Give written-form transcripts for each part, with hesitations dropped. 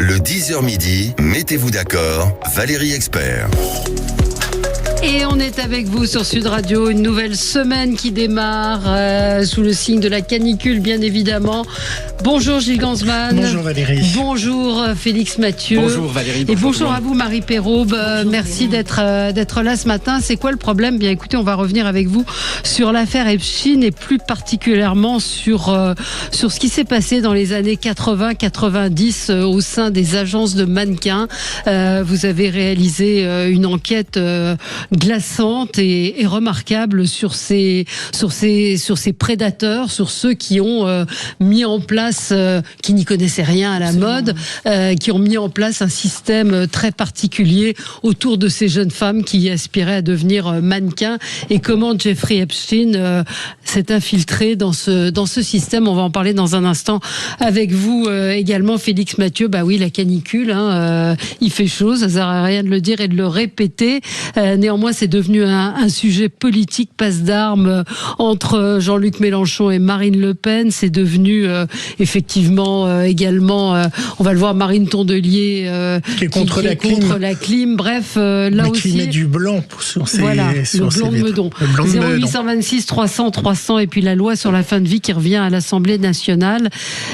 le 10h midi, mettez-vous d'accord, Valérie Expert. Et on est avec vous sur Sud Radio, une nouvelle semaine qui démarre sous le signe de la canicule, bien évidemment. Bonjour Gilles Gansman. Bonjour Valérie. Bonjour Félix Mathieu. Bonjour Valérie. Et bonjour à vous Marie Perraube. Merci d'être là ce matin. C'est quoi le problème ? Bien écoutez, on va revenir avec vous sur l'affaire Epstein et plus particulièrement sur ce qui s'est passé dans les années 80-90 au sein des agences de mannequins. Vous avez réalisé une enquête glaçante et remarquable sur ces prédateurs, sur ceux qui ont mis en place, qui n'y connaissaient rien à la mode, qui ont mis en place un système très particulier autour de ces jeunes femmes qui aspiraient à devenir mannequins, et comment Jeffrey Epstein s'est infiltré dans ce système. On va en parler dans un instant avec vous également, Félix Mathieu. Bah oui, la canicule, il fait chaud, ça sert à rien de le dire et de le répéter. Néanmoins, c'est devenu un sujet politique, passe d'armes entre Jean-Luc Mélenchon et Marine Le Pen. C'est devenu effectivement également, on va le voir, Marine Tondelier qui est contre la clim. Bref, là mais aussi. Qui met du blanc sur ses le blanc de Meudon. 0826 300 300 et puis la loi sur la fin de vie qui revient à l'Assemblée nationale.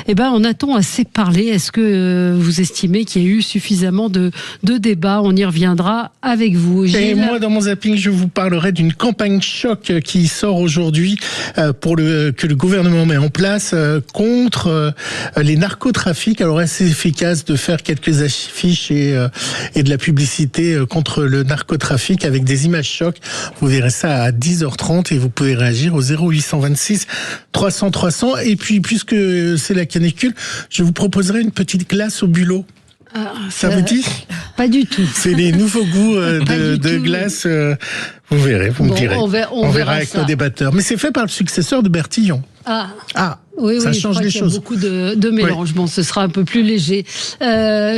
Eh ben, en a-t-on assez parlé ? Est-ce que vous estimez qu'il y a eu suffisamment de débats ? On y reviendra avec vous. Gilles. Et moi, dans mon zapping, je vous parlerai d'une campagne choc qui sort aujourd'hui que le gouvernement met en place contre les narcotrafics. Alors, assez efficace de faire quelques affiches et de la publicité contre le narcotrafic avec des images chocs. Vous verrez ça à 10h30 et vous pouvez réagir au 0826 300 300. Et puis, puisque c'est la canicule, je vous proposerai une petite glace au bulot. Ça vous dit ? Pas du tout. C'est les nouveaux goûts de glace. Vous verrez, vous me direz. On verra avec ça. Nos débatteurs. Mais c'est fait par le successeur de Bertillon. Oui, ça change les choses. Il y a beaucoup de mélange. Oui. Bon, ce sera un peu plus léger.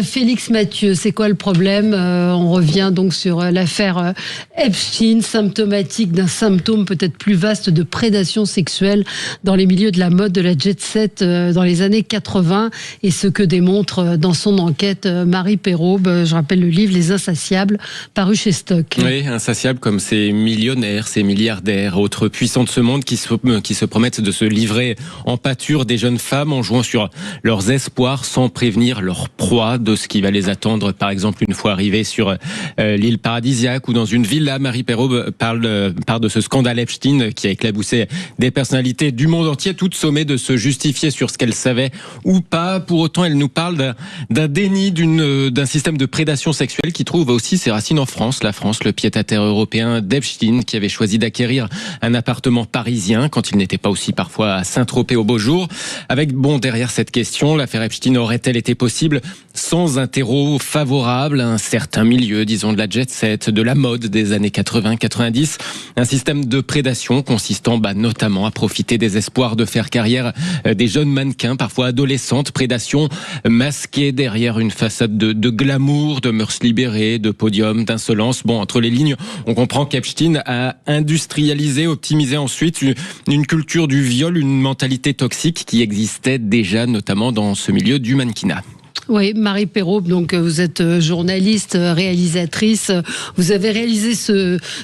Félix Mathieu, c'est quoi le problème ? On revient donc sur l'affaire Epstein, symptomatique d'un symptôme peut-être plus vaste de prédation sexuelle dans les milieux de la mode, de la jet set dans les années 80, et ce que démontre dans son enquête Marie Perraube. Je rappelle le livre Les Insatiables, paru chez Stock. Oui, insatiables comme ces millionnaires, ces milliardaires, autres puissants de ce monde qui se promettent de se livrer en pâture des jeunes femmes en jouant sur leurs espoirs sans prévenir leur proie de ce qui va les attendre, par exemple une fois arrivés sur l'île paradisiaque ou dans une villa. Marie Perraube parle de ce scandale Epstein qui a éclaboussé des personnalités du monde entier, toutes sommées de se justifier sur ce qu'elles savaient ou pas. Pour autant, elle nous parle d'un déni, d'un système de prédation sexuelle qui trouve aussi ses racines en France. La France, le pied-à-terre européen d'Epstein, qui avait choisi d'acquérir un appartement parisien quand il n'était pas aussi parfois à Saint-Tropez au beau jour. Avec, derrière cette question, l'affaire Epstein aurait-elle été possible sans un terreau favorable à un certain milieu, disons de la jet set, de la mode des années 80-90, un système de prédation consistant notamment à profiter des espoirs de faire carrière des jeunes mannequins, parfois adolescentes, prédation masquée derrière une façade de glamour, de mœurs libérées, de podium, d'insolence. Entre les lignes, on comprend qu'Epstein a industrialisé, optimisé ensuite une culture du viol, une mentalité toxique qui existait déjà notamment dans ce milieu du mannequinat. Oui, Marie Perraube, donc vous êtes journaliste, réalisatrice. Vous avez réalisé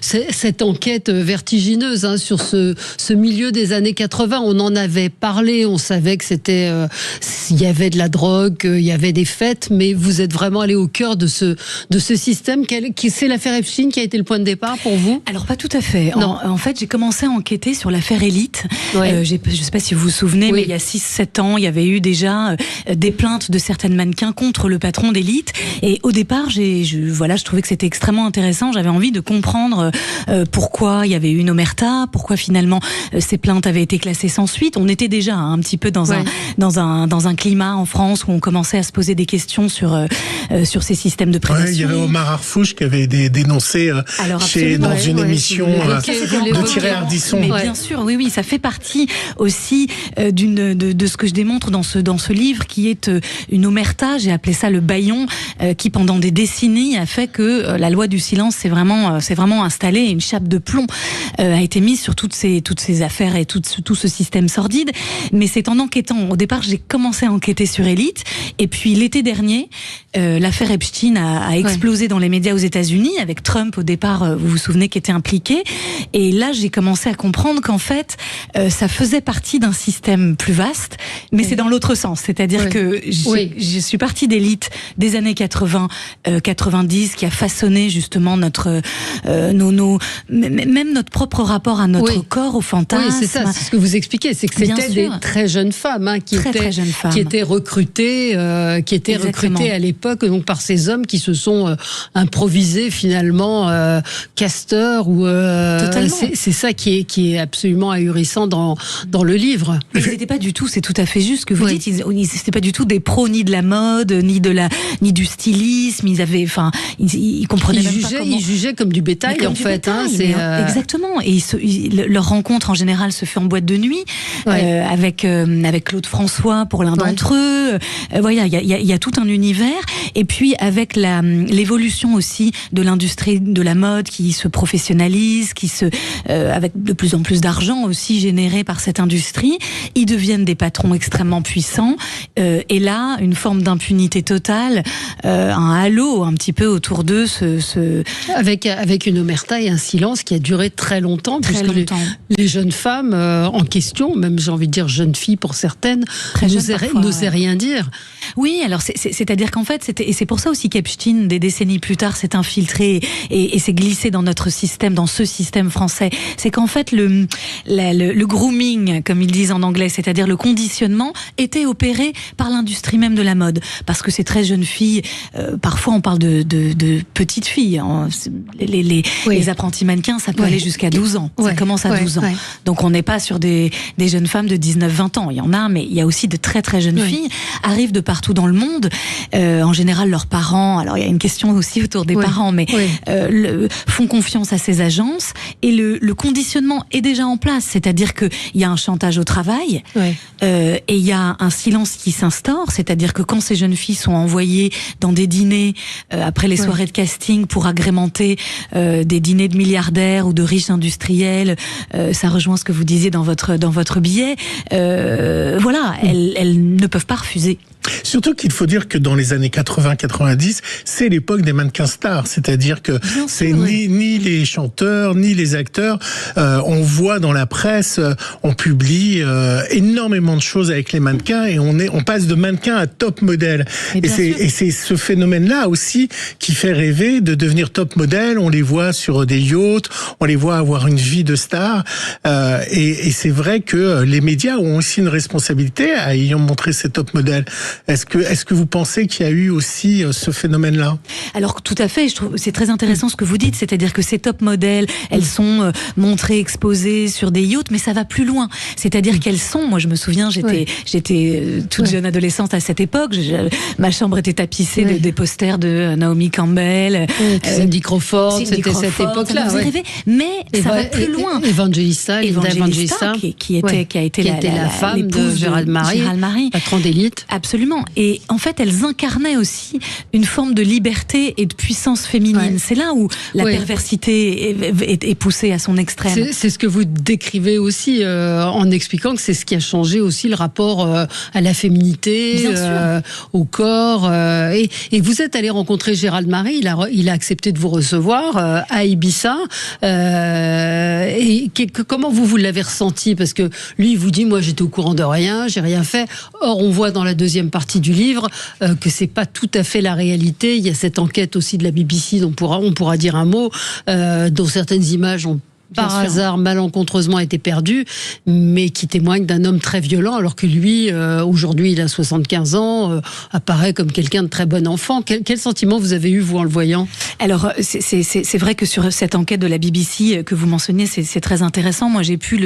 cette enquête vertigineuse sur ce milieu des années 80. On en avait parlé, on savait que il y avait de la drogue, il y avait des fêtes, mais vous êtes vraiment allé au cœur de ce système. C'est l'affaire Epstein qui a été le point de départ pour vous ? Alors pas tout à fait. En fait, j'ai commencé à enquêter sur l'affaire Elite. Ouais. Je ne sais pas si vous vous souvenez, mais il y a 6-7 ans, il y avait eu déjà des plaintes de certaines mannequins contre le patron d'Élite. Et au départ, je trouvais que c'était extrêmement intéressant. J'avais envie de comprendre pourquoi il y avait eu une omerta, pourquoi finalement ces plaintes avaient été classées sans suite. On était déjà un petit peu dans un climat en France où on commençait à se poser des questions sur ces systèmes de prédation. Il y avait Omar Harfouche qui avait dénoncé dans une émission de Thierry Ardisson. Mais bien sûr, oui, ça fait partie aussi de ce que je démontre dans ce livre, qui est une omerta ça, j'ai appelé ça le bâillon, qui pendant des décennies a fait que la loi du silence s'est vraiment installée, et une chape de plomb a été mise sur toutes ces affaires et tout ce système sordide. Mais c'est en enquêtant, au départ j'ai commencé à enquêter sur Élite, et puis l'été dernier l'affaire Epstein a explosé dans les médias aux États-Unis, avec Trump au départ, vous vous souvenez, qui était impliqué. Et là, j'ai commencé à comprendre qu'en fait, ça faisait partie d'un système plus vaste, mais c'est dans l'autre sens. C'est-à-dire que je suis partie d'élite des années 80, 90, qui a façonné justement notre, même notre propre rapport à notre corps, au fantasme. Oui, c'est ça, c'est ce que vous expliquez, c'est que c'était des très jeunes femmes, qui étaient recrutées, à l'époque, donc par ces hommes qui se sont improvisés finalement casteurs ou. C'est ça qui est absolument ahurissant dans le livre. Mais ils n'étaient pas du tout, c'est tout à fait juste ce que vous dites. Ils n'étaient pas du tout des pros ni de la mode, ni du stylisme. Ils comprenaient même pas comment. Ils jugeaient comme du bétail en fait. Exactement. Et leur rencontre en général se fait en boîte de nuit avec Claude François pour l'un d'entre eux. Voilà, il y a tout un univers. Et puis avec l'évolution aussi de l'industrie de la mode qui se professionnalise, avec de plus en plus d'argent aussi généré par cette industrie, ils deviennent des patrons extrêmement puissants. Et là, une forme d'impunité totale, un halo un petit peu autour d'eux. Avec une omerta et un silence qui a duré très longtemps, puisque les jeunes femmes en question, même j'ai envie de dire jeunes filles pour certaines, n'osaient rien dire. Oui, alors c'est-à-dire qu'en fait, et c'est pour ça aussi qu'Epstein, des décennies plus tard, s'est infiltré et s'est glissé dans notre système, dans ce système français. C'est qu'en fait, le grooming, comme ils disent en anglais, c'est-à-dire le conditionnement, était opéré par l'industrie même de la mode. Parce que ces très jeunes filles, parfois on parle de petites filles, hein. Les apprentis mannequins, ça peut aller jusqu'à 12 ans. Ça commence à 12 ans. Donc on n'est pas sur des jeunes femmes de 19-20 ans. Il y en a, mais il y a aussi de très très jeunes filles, arrivent de partout dans le monde. En général, leurs parents, alors il y a une question aussi autour des parents, mais font confiance à ces agences et le conditionnement est déjà en place. C'est-à-dire qu'il y a un chantage au travail et il y a un silence qui s'instaure. C'est-à-dire que quand ces jeunes filles sont envoyées dans des dîners après les soirées de casting pour agrémenter des dîners de milliardaires ou de riches industriels, ça rejoint ce que vous disiez dans votre billet. Voilà, elles ne peuvent pas refuser. Surtout qu'il faut dire que dans les années 80-90, c'est l'époque des mannequins stars. C'est-à-dire que c'est ni les chanteurs, ni les acteurs. On voit dans la presse, on publie énormément de choses avec les mannequins et on passe de mannequin à top modèle. Et c'est ce phénomène-là aussi qui fait rêver de devenir top modèle. On les voit sur des yachts, on les voit avoir une vie de star. Et c'est vrai que les médias ont aussi une responsabilité à ayant montré ces top modèles. Est-ce que vous pensez qu'il y a eu aussi ce phénomène-là ? Alors tout à fait, je trouve c'est très intéressant ce que vous dites, c'est-à-dire que ces top modèles, elles sont montrées, exposées sur des yachts, mais ça va plus loin. C'est-à-dire qu'elles sont, moi je me souviens, j'étais toute jeune adolescente à cette époque, ma chambre était tapissée des posters de Naomi Campbell, Cindy Crawford, c'était cette époque-là. Ça rêvé, mais ça va plus loin. Evangelista qui a été la femme de Gérald Marie, patron d'élite. Absolument. Et en fait, elles incarnaient aussi une forme de liberté et de puissance féminine. C'est là où la perversité est poussée à son extrême. C'est ce que vous décrivez aussi en expliquant que c'est ce qui a changé aussi le rapport à la féminité, au corps. Et vous êtes allé rencontrer Gérald Marie, il a accepté de vous recevoir à Ibiza. Et comment vous l'avez ressenti ? Parce que lui, il vous dit, moi j'étais au courant de rien, j'ai rien fait. Or, on voit dans la deuxième partie du livre que c'est pas tout à fait la réalité. Il y a cette enquête aussi de la BBC dont on pourra dire un mot, dont certaines images ont par hasard, malencontreusement été perdu, mais qui témoigne d'un homme très violent, alors que lui, aujourd'hui, il a 75 ans, apparaît comme quelqu'un de très bon enfant. Quel sentiment vous avez eu, vous, en le voyant ? Alors, c'est vrai que sur cette enquête de la BBC que vous mentionniez, c'est très intéressant. Moi, j'ai pu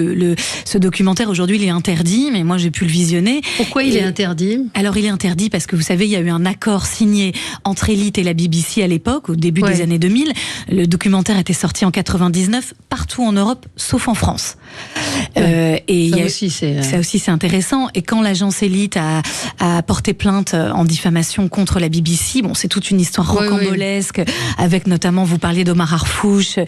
ce documentaire, aujourd'hui, il est interdit, mais moi, j'ai pu le visionner. Pourquoi il est interdit ? Alors, il est interdit parce que, vous savez, il y a eu un accord signé entre Élite et la BBC à l'époque, au début des années 2000. Le documentaire était sorti en 99, partout en Europe, sauf en France. Et ça aussi c'est intéressant. Et quand l'agence Elite a porté plainte en diffamation contre la BBC, bon, c'est toute une histoire rocambolesque, avec notamment, vous parliez d'Omar Harfouch,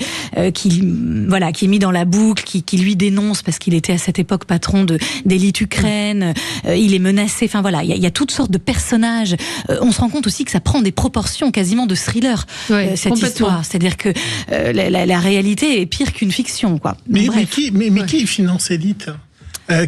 qui est mis dans la boucle, qui lui dénonce parce qu'il était à cette époque patron d'Elite Ukraine. Il est menacé. Enfin voilà, il y a toutes sortes de personnages. On se rend compte aussi que ça prend des proportions quasiment de thriller, cette histoire. C'est-à-dire que la réalité est pire qu'une fiction, quoi. Mais qui finance Elite ?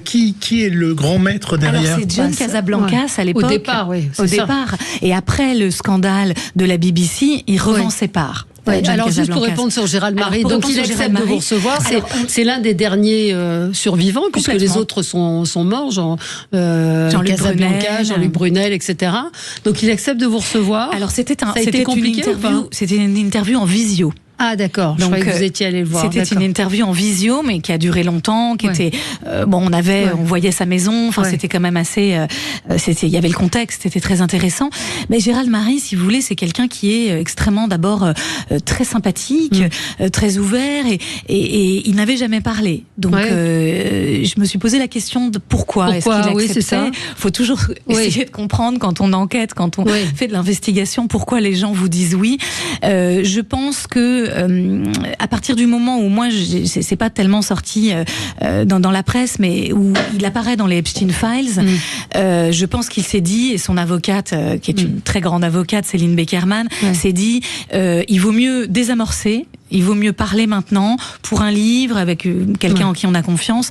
Qui est le grand maître derrière ? Alors c'est John Casablancas à l'époque. Au départ, départ. Et après le scandale de la BBC, il revend ses parts. Alors juste pour répondre sur Gérald Marie, donc il accepte de vous recevoir. C'est l'un des derniers survivants, puisque les autres sont morts, Jean-Luc Casablancas, Jean-Luc Brunel, etc. Donc il accepte de vous recevoir. Alors c'était une interview en visio. Ah d'accord, je croyais que vous étiez allé le voir. C'était une interview en visio, mais qui a duré longtemps, qui était on voyait sa maison, enfin c'était quand même assez il y avait le contexte, c'était très intéressant. Mais Gérald Marie, si vous voulez, c'est quelqu'un qui est extrêmement d'abord très sympathique, très ouvert et il n'avait jamais parlé. Donc je me suis posé la question de pourquoi est-ce qu'il acceptait. Faut toujours essayer de comprendre quand on enquête, quand on fait de l'investigation, pourquoi les gens vous disent oui. Je pense que à partir du moment où moi c'est pas tellement sorti dans la presse, mais où il apparaît dans les Epstein Files, je pense qu'il s'est dit, et son avocate qui est une très grande avocate, Céline Beckerman, s'est dit il vaut mieux désamorcer, il vaut mieux parler maintenant pour un livre avec quelqu'un en qui on a confiance,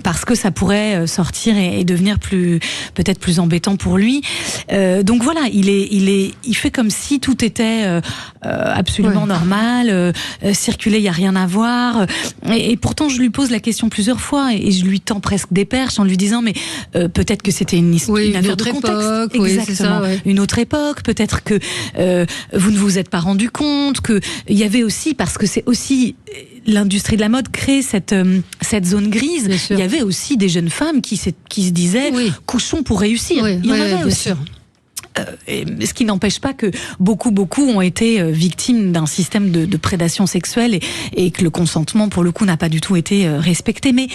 parce que ça pourrait sortir et devenir peut-être plus embêtant pour lui. Donc voilà, il fait comme si tout était absolument normal, circuler, il y a rien à voir. Et pourtant, je lui pose la question plusieurs fois et je lui tends presque des perches en lui disant mais peut-être que c'était une affaire de contexte, exactement, une autre époque. Peut-être que vous ne vous êtes pas rendu compte que il y avait aussi, parce que c'est aussi l'industrie de la mode crée cette zone grise. Il y avait aussi des jeunes femmes qui se disaient couchons pour réussir. Il y en avait aussi. Sûr. Ce qui n'empêche pas que beaucoup ont été victimes d'un système de prédation sexuelle et que le consentement pour le coup n'a pas du tout été respecté. Mais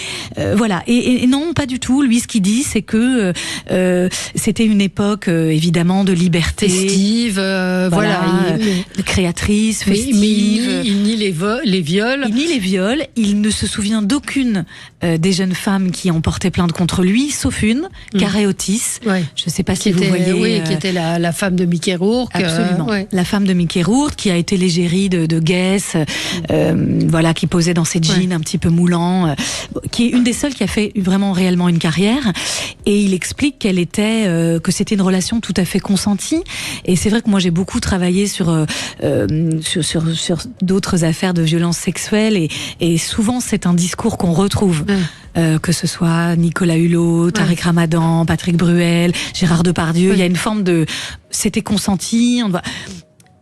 voilà, et non, pas du tout. Lui, ce qu'il dit, c'est que c'était une époque évidemment de liberté, festive, créatrice, festive. Mais il nie les viols. Il nie les viols. Il ne se souvient d'aucune des jeunes femmes qui ont porté plainte contre lui, sauf une, Carré Otis. Je ne sais pas si vous voyez. Qui était la femme de Mickey Rourke. Absolument. La femme de Mickey Rourke, qui a été l'égérie de Guess, qui posait dans ses jeans un petit peu moulants, qui est une des seules qui a fait vraiment réellement une carrière. Et il explique que c'était une relation tout à fait consentie. Et c'est vrai que moi j'ai beaucoup travaillé sur d'autres affaires de violences sexuelles et souvent c'est un discours qu'on retrouve. Que ce soit Nicolas Hulot, Tariq Ramadan, Patrick Bruel, Gérard Depardieu, il y a une forme de c'était consenti.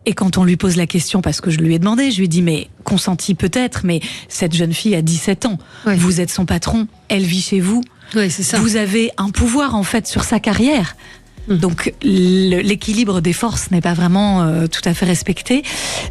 Et quand on lui pose la question, parce que je lui ai demandé, je lui ai dit mais consenti peut-être, mais cette jeune fille a 17 ans, vous êtes son patron, elle vit chez vous, c'est ça. Vous avez un pouvoir en fait sur sa carrière. Donc l'équilibre des forces n'est pas vraiment tout à fait respecté.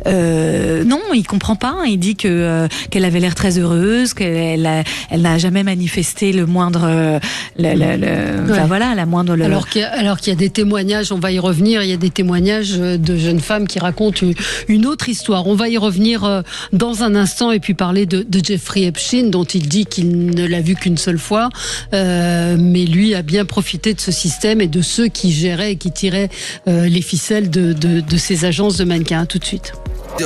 Non, il comprend pas. Il dit qu'elle avait l'air très heureuse, qu'elle n'a jamais manifesté le moindre, la moindre. Alors qu'il y a des témoignages, on va y revenir. Il y a des témoignages de jeunes femmes qui racontent une autre histoire. On va y revenir dans un instant et puis parler de Jeffrey Epstein, dont il dit qu'il ne l'a vu qu'une seule fois, mais lui a bien profité de ce système et de ceux qui gérait et qui tirait les ficelles de ces agences de mannequins. Tout de suite.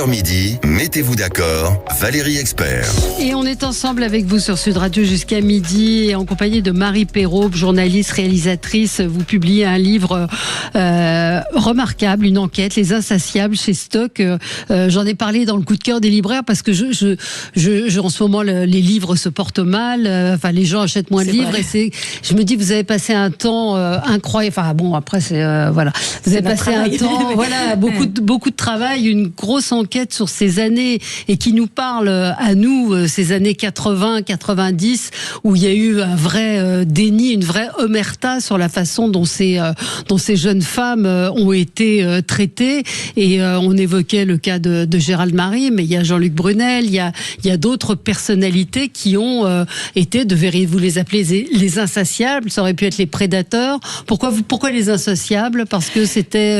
Midi, mettez-vous d'accord, Valérie Expert. Et on est ensemble avec vous sur Sud Radio jusqu'à midi, et en compagnie de Marie Perrault, journaliste, réalisatrice. Vous publiez un livre remarquable, une enquête, Les Insatiables, chez Stock. J'en ai parlé dans le coup de cœur des libraires parce que en ce moment les livres se portent mal. Les gens achètent moins de livres et je me dis, vous avez passé un temps incroyable. Vous avez passé un temps, beaucoup de travail, une grosse enquête sur ces années et qui nous parle à nous, ces années 80, 90, où il y a eu un vrai déni, une vraie omerta sur la façon dont ces jeunes femmes ont été traitées. Et on évoquait le cas de Gérald Marie, mais il y a Jean-Luc Brunel, il y a d'autres personnalités qui ont été, vous les appelez les insatiables, ça aurait pu être les prédateurs. Pourquoi les insatiables? Parce que c'était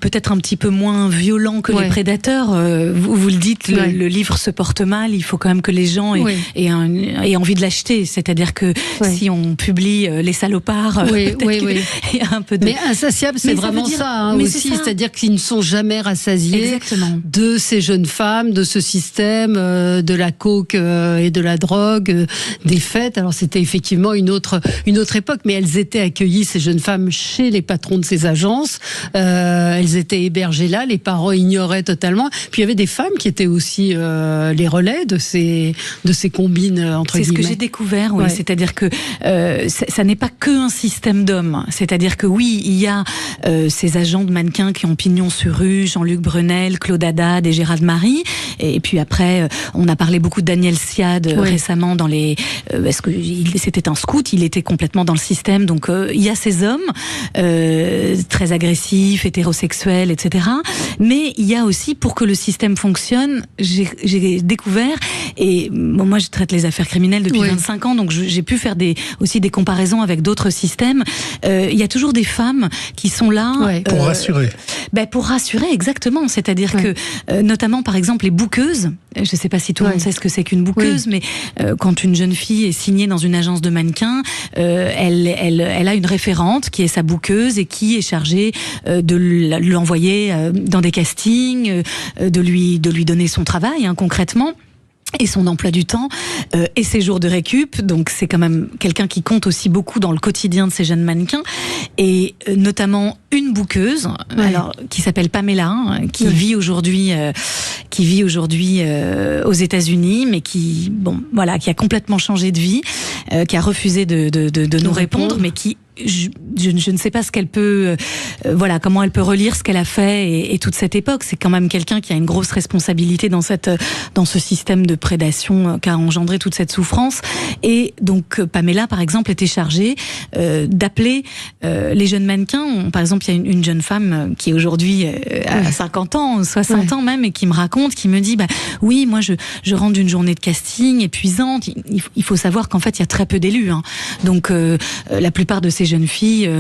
peut-être un petit peu moins violent que les prédateurs. Vous le dites, le livre se porte mal, il faut quand même que les gens aient envie de l'acheter. C'est-à-dire que si on publie les salopards, il y a un peu de... Mais insatiable, c'est vraiment ça aussi, c'est-à-dire qu'ils ne sont jamais rassasiés de ces jeunes femmes, de ce système, de la coke et de la drogue, des fêtes. Alors c'était effectivement une autre époque, mais elles étaient accueillies, ces jeunes femmes, chez les patrons de ces agences. Elles étaient hébergées là, les parents ignoraient totalement. Puis il y avait des femmes qui étaient aussi les relais de ces combines, entre guillemets. C'est ce que j'ai découvert, c'est-à-dire que ça n'est pas que un système d'hommes. C'est-à-dire que il y a ces agents de mannequins qui ont pignon sur rue, Jean-Luc Brunel, Claude Haddad et Gérald Marie. Et puis après, on a parlé beaucoup de Daniel Siad récemment dans les... parce que c'était un scout, il était complètement dans le système. Donc il y a ces hommes très agressifs, hétérosexuels, etc. Mais il y a aussi, pour que le système fonctionne, j'ai découvert, et moi je traite les affaires criminelles depuis 25 ans, donc j'ai pu faire aussi des comparaisons avec d'autres systèmes. Il y a toujours des femmes qui sont là... pour rassurer. Pour rassurer, exactement. C'est-à-dire que, notamment par exemple les bouqueuses, je ne sais pas si tout le monde sait ce que c'est qu'une bouqueuse, mais quand une jeune fille est signée dans une agence de mannequins, elle a une référente qui est sa bouqueuse et qui est chargée de l'envoyer dans des castings, de lui donner son travail, concrètement. Et son emploi du temps, et ses jours de récup. Donc c'est quand même quelqu'un qui compte aussi beaucoup dans le quotidien de ces jeunes mannequins. Et notamment une bouqueuse, qui s'appelle Pamela, qui vit aujourd'hui aux États-Unis, mais qui a complètement changé de vie, qui a refusé de nous répondre, mais qui je ne sais pas ce qu'elle peut, comment elle peut relire ce qu'elle a fait et toute cette époque. C'est quand même quelqu'un qui a une grosse responsabilité dans ce système de prédation qui a engendré toute cette souffrance. Et donc Pamela, par exemple, était chargée d'appeler les jeunes mannequins. Par exemple, il y a une jeune femme qui aujourd'hui a 50 ans, 60 ans même, et qui me raconte, qui me dit, oui, moi je rentre d'une journée de casting épuisante. Il faut savoir qu'en fait, il y a très peu d'élus. Donc la plupart de ces jeunes filles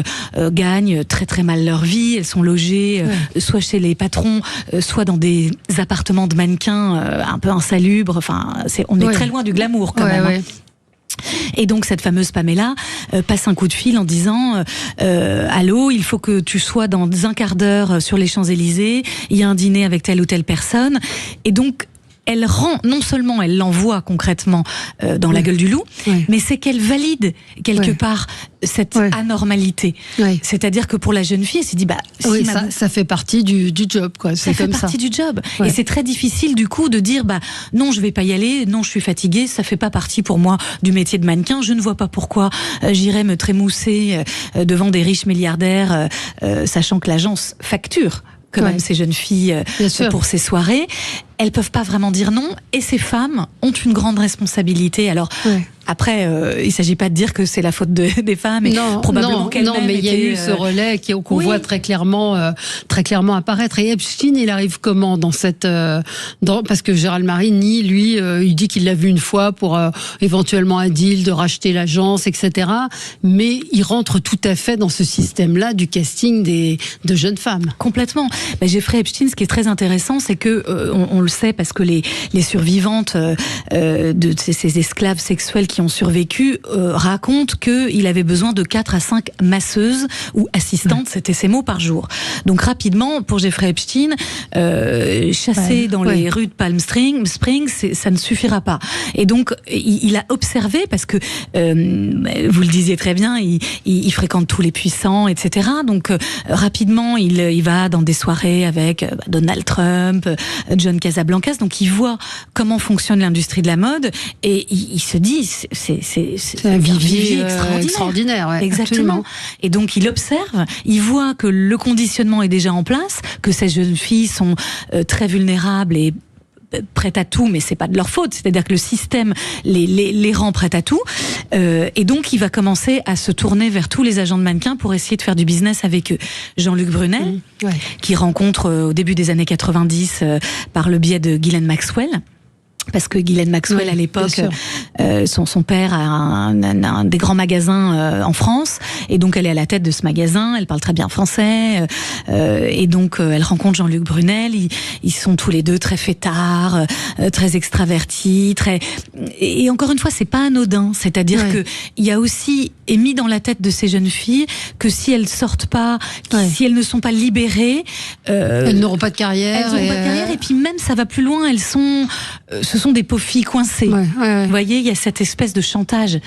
gagnent très très mal leur vie. Elles sont logées soit chez les patrons, soit dans des appartements de mannequins un peu insalubres. Enfin, on est très loin du glamour quand même. Et donc cette fameuse Pamela passe un coup de fil en disant allô, il faut que tu sois dans un quart d'heure sur les Champs-Élysées, il y a un dîner avec telle ou telle personne. Et donc elle non seulement elle l'envoie concrètement dans la gueule du loup, mais c'est qu'elle valide quelque part cette anormalité. C'est-à-dire que pour la jeune fille, elle s'est dit ça fait partie du job, quoi. Ça fait partie du job. Et c'est très difficile du coup de dire non, je vais pas y aller, non, je suis fatiguée, ça fait pas partie pour moi du métier de mannequin, je ne vois pas pourquoi j'irais me trémousser devant des riches milliardaires, sachant que l'agence facture quand même ces jeunes filles pour ces soirées. Elles peuvent pas vraiment dire non, et ces femmes ont une grande responsabilité. Alors après, il s'agit pas de dire que c'est la faute des femmes, et probablement qu'elles-mêmes. Non, mais il y a eu ce relais qu'on voit très clairement apparaître. Et Epstein, il arrive comment dans cette parce que Gérald Marie nie, lui, il dit qu'il l'a vu une fois pour éventuellement un deal de racheter l'agence, etc. Mais il rentre tout à fait dans ce système-là du casting de jeunes femmes. Complètement. Jeffrey Epstein, ce qui est très intéressant, c'est que on le sait parce que les survivantes de ces esclaves sexuels qui ont survécu racontent qu'il avait besoin de 4 à 5 masseuses ou assistantes, c'était ses mots, par jour. Donc rapidement, pour Jeffrey Epstein, chasser dans les rues de Palm Springs, ça ne suffira pas. Et donc il a observé, parce que vous le disiez très bien, il fréquente tous les puissants, etc. Donc rapidement, il va dans des soirées avec Donald Trump, John Casablancas, donc il voit comment fonctionne l'industrie de la mode, et il se dit, un vivier extraordinaire. Ouais, exactement. Absolument. Et donc il observe, il voit que le conditionnement est déjà en place, que ces jeunes filles sont très vulnérables et prêtes à tout, mais c'est pas de leur faute. C'est-à-dire que le système les rend prêtes à tout. Et donc, il va commencer à se tourner vers tous les agents de mannequins pour essayer de faire du business avec eux. Jean-Luc Brunel, qui rencontre au début des années 90 par le biais de Ghislaine Maxwell. Parce que Ghislaine Maxwell, à l'époque, son père a un des grands magasins en France, et donc elle est à la tête de ce magasin, elle parle très bien français, et donc elle rencontre Jean-Luc Brunel, ils sont tous les deux très fêtards, très extravertis, et encore une fois, c'est pas anodin, c'est-à-dire que il y a aussi est mis dans la tête de ces jeunes filles que si elles sortent pas, si elles ne sont pas libérées, elles n'auront pas de carrière. Elles n'auront pas de carrière, et puis même ça va plus loin, elles sont ce sont des pauvres filles coincées. Vous voyez, il y a cette espèce de chantage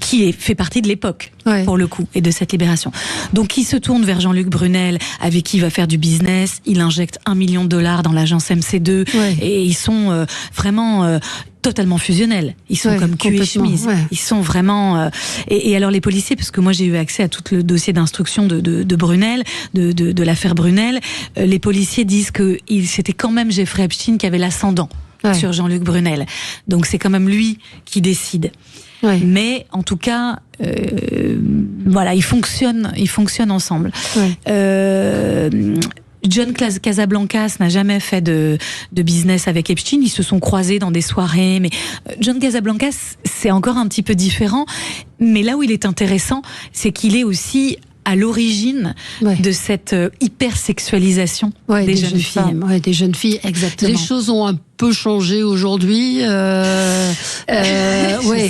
qui fait partie de l'époque, pour le coup, et de cette libération. Donc, il se tourne vers Jean-Luc Brunel, avec qui il va faire du business. Il injecte $1 million dans l'agence MC2, et ils sont vraiment totalement fusionnels. Ils sont comme cul et chemise. Ils sont vraiment... Et alors, les policiers, parce que moi, j'ai eu accès à tout le dossier d'instruction de Brunel, de l'affaire Brunel, les policiers disent que c'était quand même Jeffrey Epstein qui avait l'ascendant sur Jean-Luc Brunel. Donc c'est quand même lui qui décide. Mais en tout cas, voilà, ils fonctionnent ensemble. John Casablancas n'a jamais fait de business avec Epstein. Ils se sont croisés dans des soirées, mais John Casablancas, c'est encore un petit peu différent. Mais là où il est intéressant, c'est qu'il est aussi à l'origine de cette hypersexualisation des jeunes filles. Des jeunes filles, exactement. Les choses ont un peu changé aujourd'hui. Je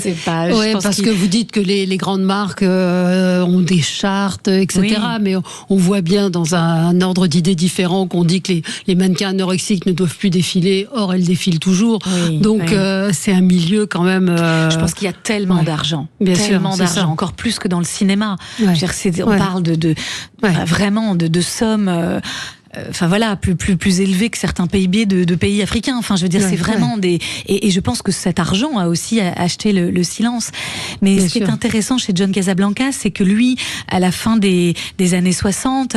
sais pas. Parce que vous dites que les grandes marques ont des chartes, etc. Mais on voit bien dans un ordre d'idées différent qu'on dit que les mannequins anorexiques ne doivent plus défiler. Or, elles défilent toujours. Donc, c'est un milieu quand même... Je pense qu'il y a tellement d'argent. Tellement d'argent. Encore plus que dans le cinéma. On parle vraiment de sommes... Enfin voilà, plus élevé que certains PIB de pays africains. Enfin, je veux dire, c'est vraiment des... Et je pense que cet argent a aussi acheté le silence. Mais ce qui est intéressant chez John Casablancas, c'est que lui, à la fin des années 60,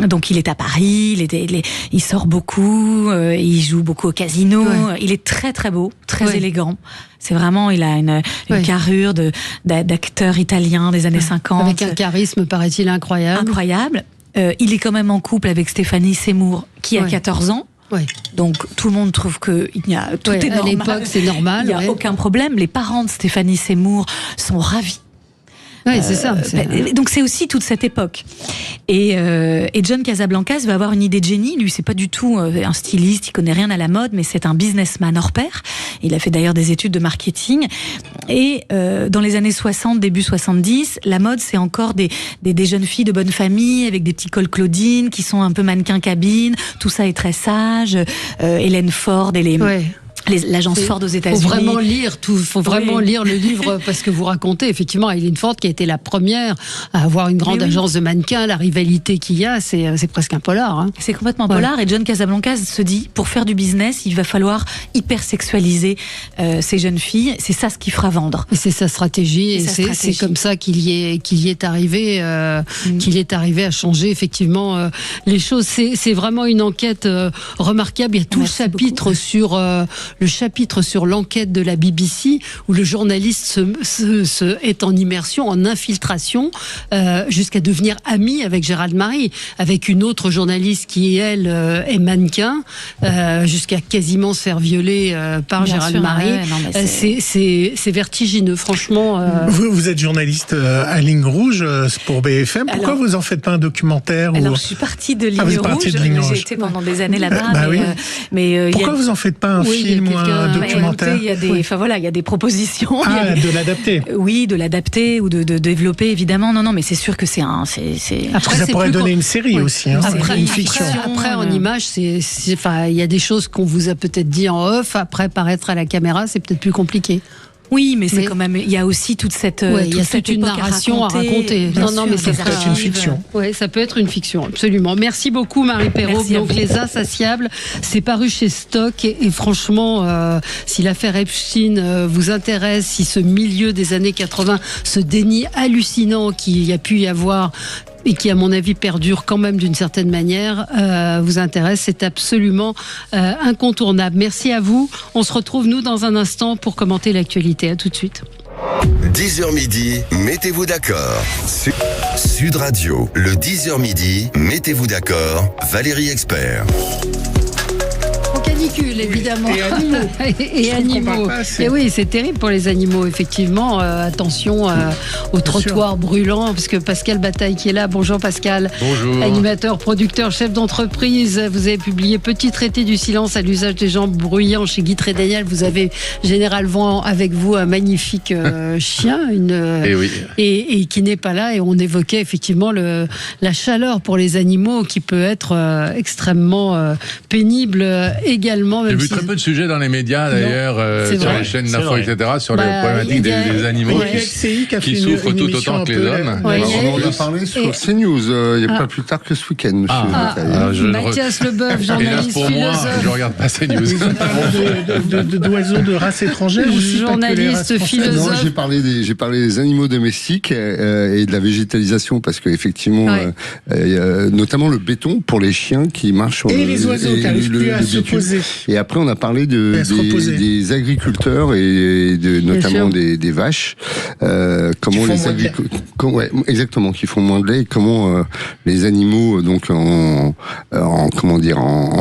donc il est à Paris, il sort beaucoup, il joue beaucoup au casino, il est très très beau, très élégant. C'est vraiment, il a une carrure d'acteur italien des années 50. Avec un charisme, paraît-il, incroyable. Incroyable. Il est quand même en couple avec Stéphanie Seymour, qui a 14 ans. Donc tout le monde trouve que tout est normal. À l'époque, c'est normal. Il n'y a aucun problème. Les parents de Stéphanie Seymour sont ravis. C'est ça. Donc c'est aussi toute cette époque. Et John Casablancas va avoir une idée de génie. Lui, c'est pas du tout un styliste, il connaît rien à la mode, mais c'est un businessman hors pair. Il a fait d'ailleurs des études de marketing. Et dans les années 60, début 70, la mode, c'est encore des jeunes filles de bonne famille avec des petits cols Claudine qui sont un peu mannequins cabine. Tout ça est très sage. Hélène Ford et l'agence Ford aux États-Unis. Faut vraiment lire le livre parce que vous racontez effectivement Hélène Ford qui a été la première à avoir une grande agence de mannequins. La rivalité qu'il y a, c'est presque un polar. Hein. C'est complètement polar. Et John Casablancas se dit, pour faire du business, il va falloir hypersexualiser ces jeunes filles. C'est ça ce qui fera vendre. Et c'est sa stratégie. Et c'est comme ça qu'il y est arrivé à changer effectivement les choses. C'est vraiment une enquête remarquable. Il y a tout le chapitre sur le chapitre sur l'enquête de la BBC où le journaliste est en immersion, en infiltration, jusqu'à devenir ami avec Gérald Marie, avec une autre journaliste qui, elle, est mannequin, jusqu'à quasiment se faire violer par Gérald Marie. C'est vertigineux, franchement. Vous êtes journaliste à Ligne Rouge pour BFM. Pourquoi vous en faites pas un documentaire Alors, je suis partie de Ligne Rouge. J'ai été pendant des années là-bas. Pourquoi vous en faites pas un film ou un documentaire? Il y a des propositions. De l'adapter. Oui, de l'adapter ou de développer, évidemment. Non, mais c'est sûr que c'est un... Après, ça pourrait donner une série aussi. Après, une fiction. Après, en image, il y a des choses qu'on vous a peut-être dit en off. Après, paraître à la caméra, c'est peut-être plus compliqué. Oui, mais c'est quand même. Il y a aussi toute cette. Il y a toute une narration à raconter. Non, mais ça peut être une fiction. Oui, ça peut être une fiction, absolument. Merci beaucoup, Marie Perrault. Donc, Les Insatiables, c'est paru chez Stock. Et franchement, si l'affaire Epstein vous intéresse, si ce milieu des années 80, ce déni hallucinant qu'il y a pu y avoir, et qui, à mon avis, perdure quand même d'une certaine manière, vous intéresse, c'est absolument incontournable. Merci à vous. On se retrouve, nous, dans un instant pour commenter l'actualité. À tout de suite. 10h midi, mettez-vous d'accord. Sud Radio, le 10h midi, mettez-vous d'accord. Valérie Expert. Canicule, évidemment. Et animaux. et animaux. Et oui, c'est terrible pour les animaux, effectivement. Attention aux trottoirs brûlants, parce que Pascal Bataille qui est là. Bonjour Pascal. Bonjour. Animateur, producteur, chef d'entreprise. Vous avez publié Petit traité du silence à l'usage des gens bruyants chez Guy Trédaniel. Vous avez Général Vent avec vous, un magnifique chien, et qui n'est pas là. Et on évoquait effectivement la chaleur pour les animaux qui peut être extrêmement pénible également. J'ai vu très peu de sujets dans les médias d'ailleurs, sur les chaînes d'infos, etc., sur les problématiques des animaux qui souffrent tout autant que les hommes. On en a parlé sur CNews, il n'y a pas plus tard que ce week-end. Mathias Leboeuf, journaliste, pour moi, je ne regarde pas CNews. D'oiseaux de race étrangère aussi. Journaliste, philosophe. Non, j'ai parlé des animaux domestiques et de la végétalisation, parce qu'effectivement, notamment le béton pour les chiens qui marchent sur les oiseaux qui n'arrivent plus à se poser. Et après, on a parlé des agriculteurs et notamment des vaches. Comment les agriculteurs, exactement, qui font moins de lait, et comment les animaux, donc en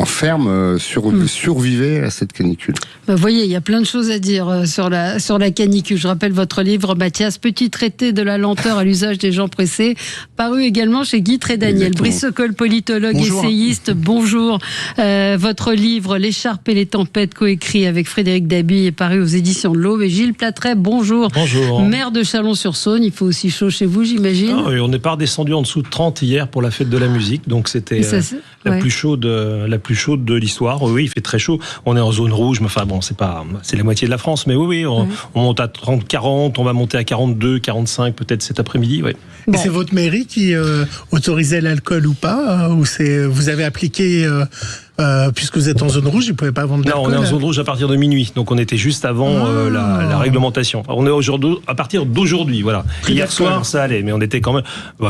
ferme, survivaient à cette canicule. Vous voyez, il y a plein de choses à dire sur la canicule. Je rappelle votre livre, Mathias, Petit traité de la lenteur à l'usage des gens pressés, paru également chez Guy Trédaniel. Brice Sokol, politologue, essayiste, bonjour. Votre livre, L'écharpe et les tempêtes, coécrit avec Frédéric Dabi, est paru aux éditions de l'Aube. Et Gilles Platret, bonjour. Bonjour. Maire de Chalon-sur-Saône, il faut aussi chaud chez vous, j'imagine. Non, on n'est pas redescendu en dessous de 30 hier pour la fête de la musique, donc c'était la plus chaude de l'histoire. Oui, il fait très chaud. On est en zone rouge, mais enfin bon, c'est la moitié de la France, mais on monte à 30, 40, on va monter à 42, 45 peut-être cet après-midi. Ouais. Et c'est votre mairie qui autorisait l'alcool ou pas, ou vous avez appliqué puisque vous êtes en zone rouge, vous ne pouvez pas vendre d'alcool? Non, on est en zone rouge à partir de minuit, donc on était juste avant la réglementation. On est aujourd'hui à partir d'aujourd'hui, voilà. Hier soir, ça allait, mais on était quand même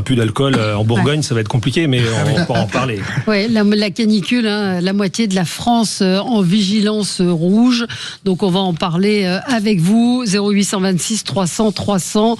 plus d'alcool en Bourgogne, ça va être compliqué, mais on pourra en parler. Oui, la canicule, la moitié de la France en vigilance rouge, donc on va en parler avec vous. 0826 300 300.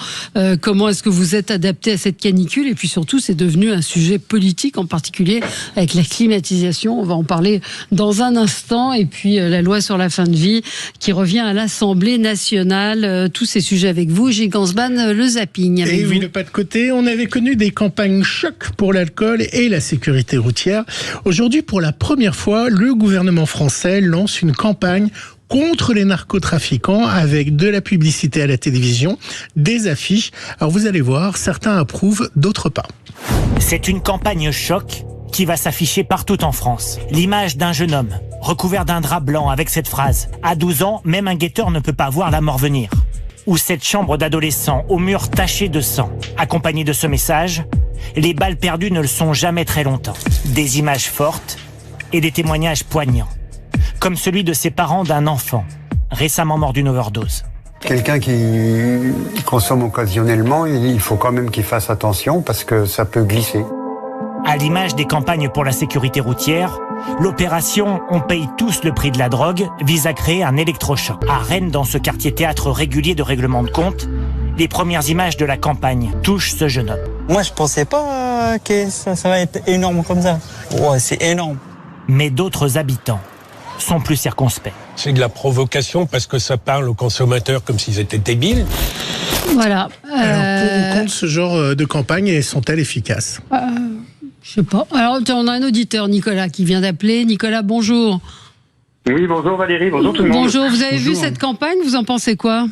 Comment est-ce que vous êtes adapté à cette canicule? Et puis surtout, c'est devenu un sujet politique, en particulier avec la climatisation. On va en parler dans un instant. Et puis la loi sur la fin de vie qui revient à l'Assemblée nationale. Tous ces sujets avec vous. Gilles Gansban, le zapping. Et oui, le pas de côté. On avait connu des campagnes choc pour l'alcool et la sécurité routière. Aujourd'hui, pour la première fois, le gouvernement français lance une campagne contre les narcotrafiquants avec de la publicité à la télévision, des affiches. Alors vous allez voir, certains approuvent, d'autres pas. C'est une campagne choc qui va s'afficher partout en France. L'image d'un jeune homme, recouvert d'un drap blanc avec cette phrase « À 12 ans, même un guetteur ne peut pas voir la mort venir ». Ou cette chambre d'adolescent au mur taché de sang. Accompagné de ce message, les balles perdues ne le sont jamais très longtemps. Des images fortes et des témoignages poignants. Comme celui de ses parents d'un enfant, récemment mort d'une overdose. Quelqu'un qui consomme occasionnellement, il faut quand même qu'il fasse attention parce que ça peut glisser. À l'image des campagnes pour la sécurité routière, l'opération « On paye tous le prix de la drogue » vise à créer un électrochoc. À Rennes, dans ce quartier théâtre régulier de règlement de compte, les premières images de la campagne touchent ce jeune homme. Moi, je pensais pas que ça va être énorme comme ça. Ouais, c'est énorme. Mais d'autres habitants sont plus circonspects. C'est de la provocation parce que ça parle aux consommateurs comme s'ils étaient débiles. Voilà. Alors, pour ou contre ce genre de campagne, et sont-elles efficaces? Je sais pas. Alors, on a un auditeur, Nicolas, qui vient d'appeler. Nicolas, bonjour. Oui, bonjour Valérie, bonjour tout le monde. Bonjour, vous avez vu cette campagne, vous en pensez quoi?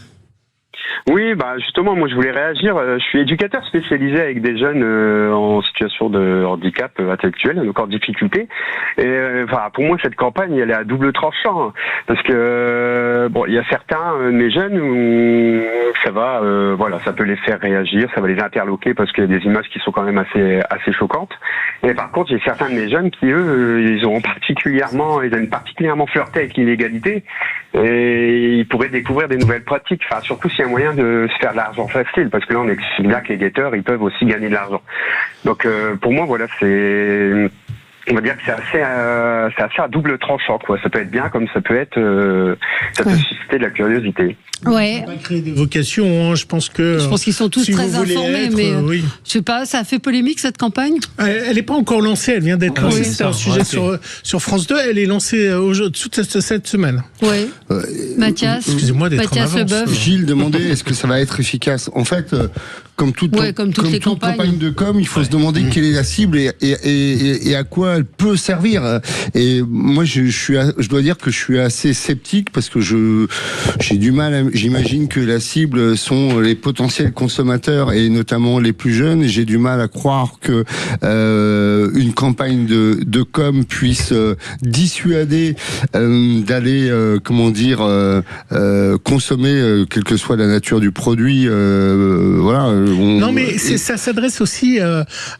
Oui, justement, moi je voulais réagir. Je suis éducateur spécialisé avec des jeunes en situation de handicap intellectuel, donc en difficulté. Et pour moi, cette campagne, elle est à double tranchant, parce que il y a certains de mes jeunes où ça va, ça peut les faire réagir, ça va les interloquer parce qu'il y a des images qui sont quand même assez choquantes. Et par contre, il y a certains de mes jeunes qui ils ont particulièrement flirté avec l'illégalité et ils pourraient découvrir des nouvelles pratiques. Enfin, surtout s'il y a moyen de se faire de l'argent facile, parce que là, on explique bien que les guetteurs, ils peuvent aussi gagner de l'argent. Donc, pour moi, on va dire que c'est assez à double tranchant, quoi. Ça peut être bien, comme ça peut être, ça peut susciter de la curiosité. Ouais. On va créer des vocations, je pense qu'ils sont tous très informés, mais je sais pas, ça a fait polémique cette campagne? Elle n'est pas encore lancée, elle vient d'être lancée. C'est un sujet sur France 2, elle est lancée toute cette semaine. Oui. Mathias. Excusez-moi d'être en avance. Gilles demandait est-ce que ça va être efficace. En fait, comme toute campagne de com, il faut se demander quelle est la cible et à quoi elle peut servir. Et moi, je dois dire que je suis assez sceptique parce que j'ai du mal. J'imagine que la cible sont les potentiels consommateurs et notamment les plus jeunes. Et j'ai du mal à croire que une campagne de com puisse dissuader d'aller, consommer quelle que soit la nature du produit. Non, mais ça s'adresse aussi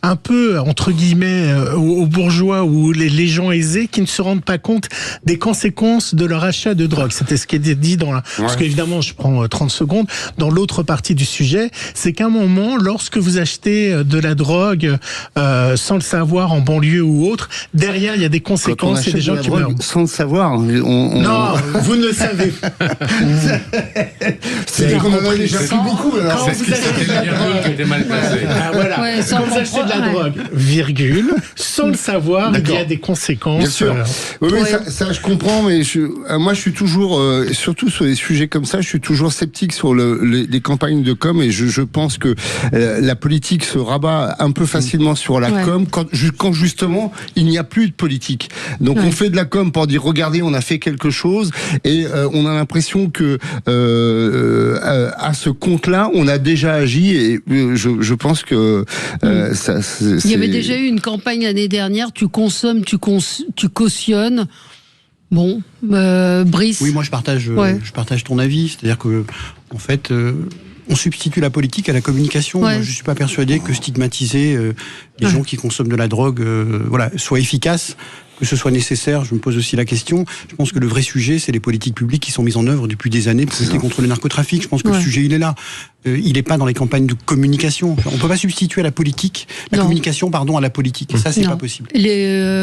un peu entre guillemets aux bourgeois ou les gens aisés qui ne se rendent pas compte des conséquences de leur achat de drogue. C'était ce qui est dit parce qu'évidemment, je prends 30 secondes. Dans l'autre partie du sujet, c'est qu'à un moment, lorsque vous achetez de la drogue sans le savoir en banlieue ou autre, derrière il y a des conséquences et des gens qui meurent. Sans le savoir. Non, vous ne le savez pas. C'est qu'on en a déjà pris beaucoup. Alors. Quand vous achetez de la drogue, quand vous achetez de la drogue, sans le savoir, il y a des conséquences. Bien sûr. Oui, ça je comprends, mais moi je suis toujours, surtout sur les sujets comme ça, je suis toujours sceptique sur les campagnes de com, et je pense que la politique se rabat un peu facilement sur la com quand justement il n'y a plus de politique. Donc on fait de la com pour dire regardez, on a fait quelque chose, et on a l'impression que à ce compte-là, on a déjà agi, et je pense que il y avait déjà eu une campagne l'année dernière, tu consommes, tu cautionnes. Bon, Brice. Oui, moi je partage ton avis, c'est-à-dire que en fait on substitue la politique à la communication. Moi, je suis pas persuadé que stigmatiser les gens qui consomment de la drogue soit efficace, que ce soit nécessaire. Je me pose aussi la question. Je pense que le vrai sujet, c'est les politiques publiques qui sont mises en œuvre depuis des années pour lutter contre le narcotrafic. Je pense que le sujet, il est là. Il n'est pas dans les campagnes de communication. On ne peut pas substituer la communication à la politique. Ça, c'est pas possible.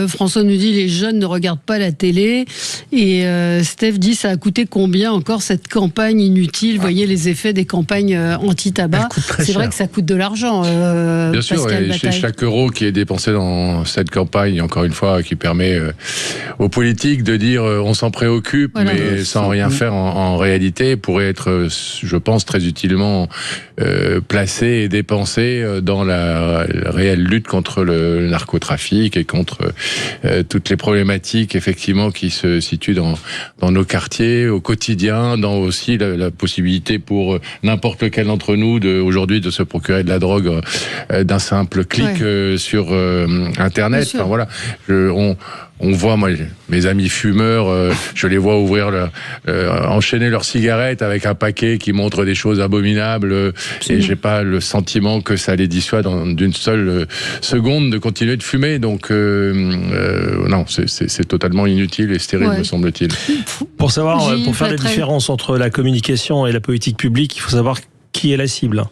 François nous dit les jeunes ne regardent pas la télé. Et Steph dit ça a coûté combien encore cette campagne inutile. Vous voyez les effets des campagnes anti-tabac. C'est vrai que ça coûte de l'argent. Bien sûr, et chaque euro qui est dépensé dans cette campagne, encore une fois, qui permet aux politiques de dire on s'en préoccupe, mais sans rien faire en réalité, pourrait être, je pense, très utilement placé et dépensé dans la réelle lutte contre le narcotrafic et contre toutes les problématiques effectivement qui se situent dans nos quartiers au quotidien, dans aussi la possibilité pour n'importe lequel d'entre nous aujourd'hui de se procurer de la drogue d'un simple clic sur Internet. Enfin, voilà, on voit, moi, mes amis fumeurs, je les vois enchaîner leurs cigarettes avec un paquet qui montre des choses abominables, et j'ai pas le sentiment que ça les dissuade d'une seule seconde de continuer de fumer. Donc, non, c'est totalement inutile et stérile, me semble-t-il. Pour faire la différence entre la communication et la politique publique, il faut savoir qui est la cible.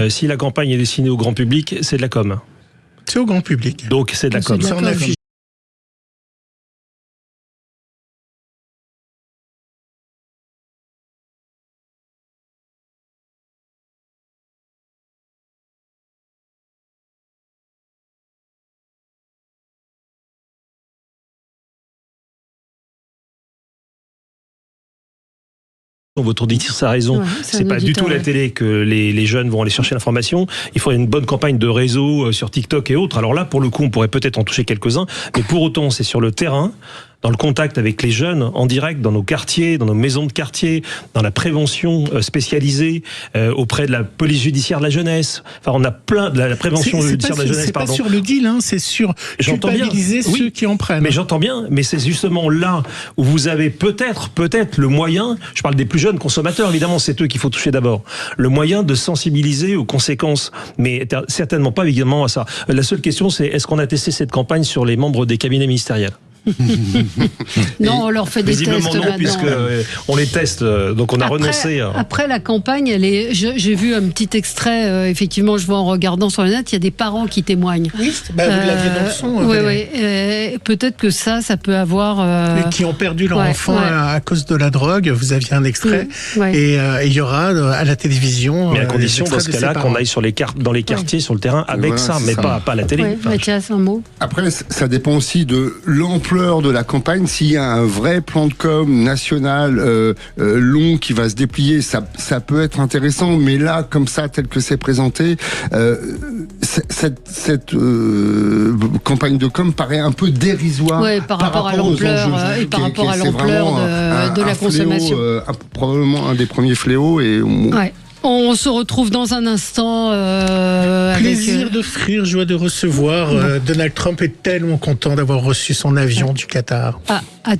Si la campagne est destinée au grand public, c'est de la com. C'est au grand public. Donc, c'est de la com. Votre auditrice a raison, c'est pas du tout la télé que les jeunes vont aller chercher l'information. Il faut une bonne campagne de réseau sur TikTok et autres. Alors là, pour le coup, on pourrait peut-être en toucher quelques-uns, mais pour autant, c'est sur le terrain, dans le contact avec les jeunes, en direct, dans nos quartiers, dans nos maisons de quartier, dans la prévention spécialisée, auprès de la police judiciaire de la jeunesse. Enfin, on a plein de la prévention judiciaire de la jeunesse. C'est pas sur le deal, c'est sur culpabiliser ceux qui en prennent. Mais j'entends bien, mais c'est justement là où vous avez peut-être le moyen, je parle des plus jeunes consommateurs, évidemment, c'est eux qu'il faut toucher d'abord, le moyen de sensibiliser aux conséquences, mais certainement pas évidemment à ça. La seule question, c'est est-ce qu'on a testé cette campagne sur les membres des cabinets ministériels ? Non, on leur fait des tests non, puisque on les teste, donc on a renoncé. Après la campagne, j'ai vu un petit extrait, effectivement, je vois en regardant sur le net, il y a des parents qui témoignent. Oui, vous l'aviez dans le son. Oui. Peut-être que ça peut avoir... Qui ont perdu leur enfant à cause de la drogue, vous aviez un extrait, et il y aura à la télévision... Mais à condition, dans ce cas-là, qu'on aille dans les quartiers, sur le terrain, avec ça, mais pas à la télé. Mathias, un mot. Après, ça dépend aussi de l'ampleur de la campagne. S'il y a un vrai plan de com national long qui va se déplier, ça peut être intéressant, mais là, comme ça, tel que c'est présenté, cette campagne de com paraît un peu dérisoire par rapport à l'ampleur et par rapport à l'ampleur de la consommation. Probablement un des premiers fléaux. On se retrouve dans un instant. Plaisir d'offrir, joie de recevoir. Donald Trump est tellement content d'avoir reçu son avion du Qatar.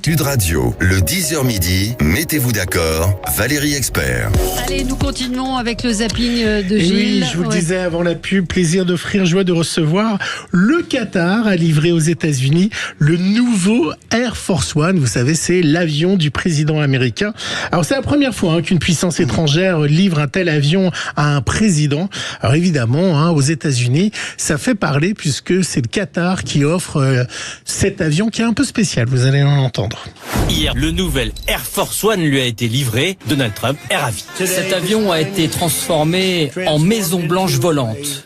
Sud Radio, le 10h midi, mettez-vous d'accord, Valérie Expert. Allez, nous continuons avec le zapping de Gilles. Oui, je vous le disais avant la pub, plaisir d'offrir, joie de recevoir. Le Qatar a livré aux États-Unis le nouveau Air Force One. Vous savez, c'est l'avion du président américain. Alors, c'est la première fois qu'une puissance étrangère livre un tel avion à un président. Alors, évidemment, aux États-Unis, ça fait parler puisque c'est le Qatar qui offre cet avion qui est un peu spécial. Vous allez en entendre. Hier, le nouvel Air Force One lui a été livré. Donald Trump est ravi. Cet avion a été transformé en Maison Blanche volante,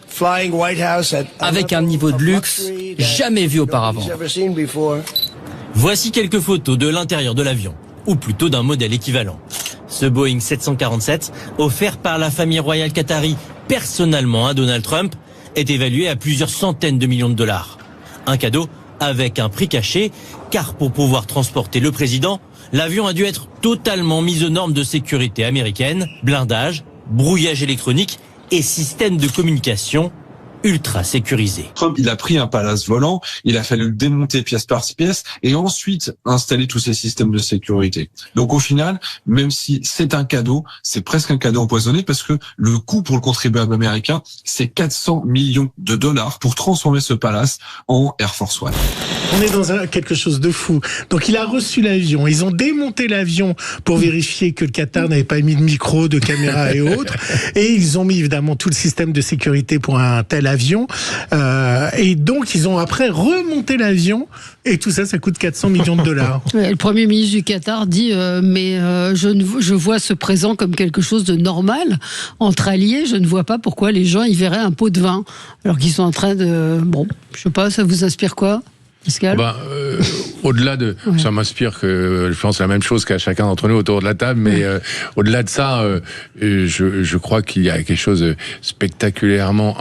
avec un niveau de luxe jamais vu auparavant. Voici quelques photos de l'intérieur de l'avion, ou plutôt d'un modèle équivalent. Ce Boeing 747, offert par la famille royale qatari personnellement à Donald Trump, est évalué à plusieurs centaines de millions de dollars. Un cadeau avec un prix caché, car pour pouvoir transporter le président, l'avion a dû être totalement mis aux normes de sécurité américaines, blindage, brouillage électronique et système de communication ultra sécurisé. Trump, il a pris un palace volant, il a fallu le démonter pièce par pièce et ensuite installer tous ces systèmes de sécurité. Donc au final, même si c'est un cadeau, c'est presque un cadeau empoisonné parce que le coût pour le contribuable américain, c'est 400 millions de dollars pour transformer ce palace en Air Force One. On est dans quelque chose de fou. Donc il a reçu l'avion, ils ont démonté l'avion pour vérifier que le Qatar n'avait pas mis de micro, de caméra et autres, et ils ont mis évidemment tout le système de sécurité pour un tel avion, et donc ils ont après remonté l'avion, et tout ça, ça coûte 400 millions de dollars. Le Premier ministre du Qatar dit je vois ce présent comme quelque chose de normal entre alliés, je ne vois pas pourquoi les gens y verraient un pot de vin alors qu'ils sont en train de... Bon, je sais pas, ça vous inspire quoi ? Au-delà de... Ça m'inspire que je pense la même chose qu'à chacun d'entre nous autour de la table, mais au-delà de ça, je crois qu'il y a quelque chose de spectaculairement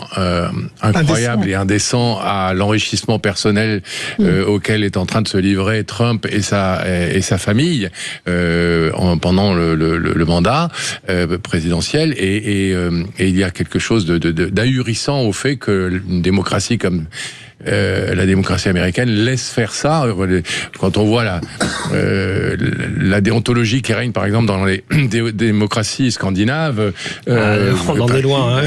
incroyable et indécent à l'enrichissement personnel auquel est en train de se livrer Trump et sa famille pendant le mandat présidentiel, et il y a quelque chose d'ahurissant au fait que une démocratie comme la démocratie américaine laisse faire ça. Quand on voit la déontologie qui règne par exemple dans les démocraties scandinaves, on en est loin,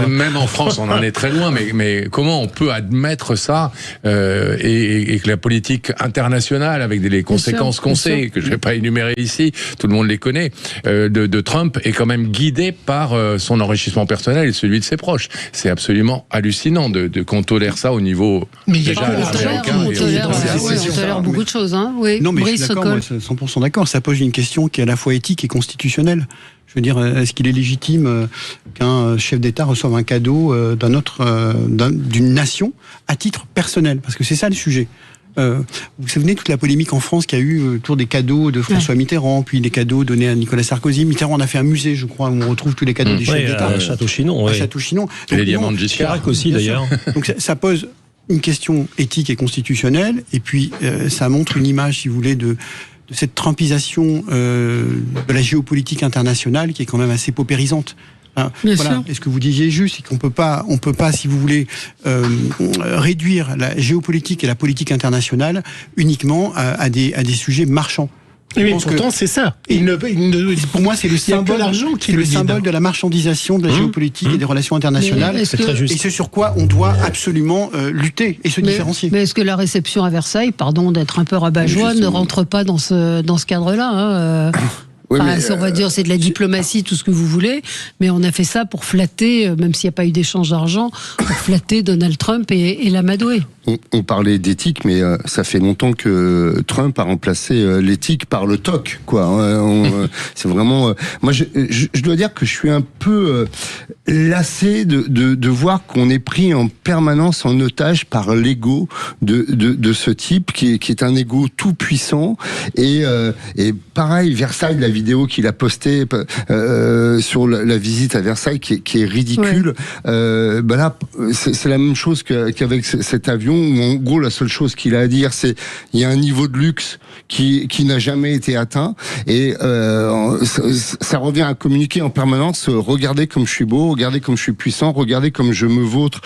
même en France on en est très loin, mais comment on peut admettre ça, et que la politique internationale avec les conséquences qu'on sait, que je vais pas énumérer ici, tout le monde les connaît, de Trump est quand même guidé par son enrichissement personnel et celui de ses proches. C'est absolument hallucinant qu'on tolère ça au niveau mais il y a on tolère beaucoup de choses, hein. Oui. Non, mais je suis d'accord, moi, 100% d'accord. Ça pose une question qui est à la fois éthique et constitutionnelle. Je veux dire, est-ce qu'il est légitime qu'un chef d'État reçoive un cadeau d'une nation à titre personnel ? Parce que c'est ça le sujet. Vous vous souvenez toute la polémique en France qu'il y a eu autour des cadeaux de François Mitterrand, puis les cadeaux donnés à Nicolas Sarkozy. Mitterrand en a fait un musée, je crois, où on retrouve tous les cadeaux des chefs d'État. À Château-Chinon. À Château-Chinon. Et les diamants de Giscard aussi, d'ailleurs. Donc ça pose une question éthique et constitutionnelle, et puis ça montre une image, si vous voulez, de cette trumpisation de la géopolitique internationale qui est quand même assez paupérisante. Voilà. Et ce que vous disiez juste, c'est qu'on peut pas, si vous voulez, réduire la géopolitique et la politique internationale uniquement à des sujets marchands. Mais pourtant, c'est ça. Pour moi, c'est le symbole, de la marchandisation de la géopolitique et des relations internationales. C'est très juste. Et c'est sur quoi on doit absolument lutter et se différencier. Mais est-ce que la réception à Versailles, pardon d'être un peu rabat-joie, ne rentre pas dans ce cadre-là Oui, on va dire c'est de la diplomatie, tout ce que vous voulez, mais on a fait ça pour flatter, même s'il n'y a pas eu d'échange d'argent, pour flatter Donald Trump et l'amadouer. On parlait d'éthique, mais ça fait longtemps que Trump a remplacé l'éthique par le TOC, quoi. C'est vraiment. Moi, je dois dire que je suis un peu lassé de voir qu'on est pris en permanence en otage par l'ego de ce type qui est un ego tout puissant et pareil, Versailles, la vidéo qu'il a postée sur la visite à Versailles qui est ridicule. Ouais. Là, c'est la même chose qu'avec cet avion. Où en gros la seule chose qu'il a à dire c'est il y a un niveau de luxe qui n'a jamais été atteint et ça revient à communiquer en permanence regardez comme je suis beau, regardez comme je suis puissant, regardez comme je me vautre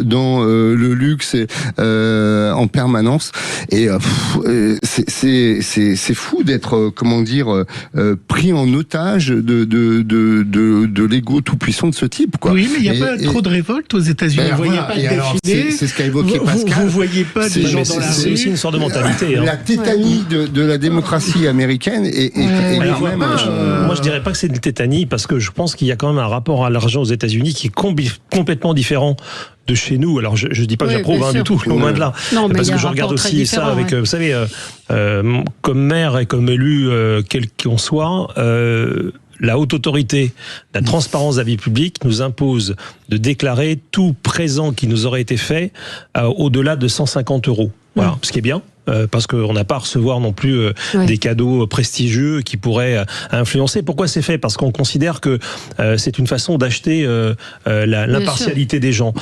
dans le luxe en permanence et c'est fou d'être pris en otage de l'ego tout puissant de ce type, quoi. Oui, mais il n'y a pas trop de révolte aux États-Unis. Vous voyez pas de défilé. C'est ce qu'a évoqué Pascal. Vous voyez pas des gens dans la rue. C'est aussi une sorte de mentalité. La tétanie de la démocratie américaine est quand même. Moi, je dirais pas que c'est une tétanie parce que je pense qu'il y a quand même un rapport à l'argent aux États-Unis qui est complètement différent de chez nous. Alors je dis pas que j'approuve du tout, loin de là. Non, parce que je regarde aussi ça avec, vous savez, comme maire et comme élu, quel qu'on soit. La haute autorité, la transparence de la vie publique nous impose de déclarer tout présent qui nous aurait été fait au-delà de 150 €. Voilà, ce qui est bien. Parce qu'on n'a pas à recevoir non plus des cadeaux prestigieux qui pourraient influencer. Pourquoi c'est fait ? Parce qu'on considère que c'est une façon d'acheter l'impartialité des gens.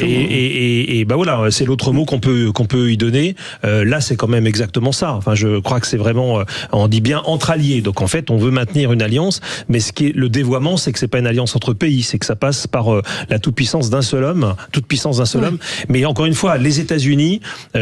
Et voilà, c'est l'autre mot qu'on peut y donner. Là, c'est quand même exactement ça. Enfin, je crois que c'est vraiment, on dit bien entre alliés. Donc en fait, on veut maintenir une alliance, mais ce qui est le dévoiement, c'est que c'est pas une alliance entre pays, c'est que ça passe par la toute-puissance d'un seul homme, homme. Mais encore une fois, les États-Unis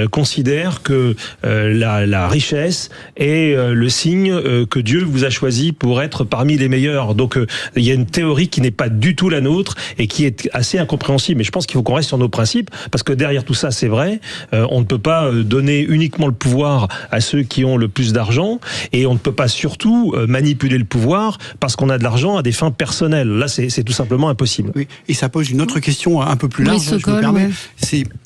considèrent que la richesse est le signe que Dieu vous a choisi pour être parmi les meilleurs. Donc il y a une théorie qui n'est pas du tout la nôtre et qui est assez incompréhensible. Mais je pense qu'il faut qu'on reste sur nos principes parce que derrière tout ça, c'est vrai, on ne peut pas donner uniquement le pouvoir à ceux qui ont le plus d'argent et on ne peut pas surtout manipuler le pouvoir parce qu'on a de l'argent à des fins personnelles. Là, c'est tout simplement impossible. Oui. Et ça pose une autre question un peu plus large, je me permets.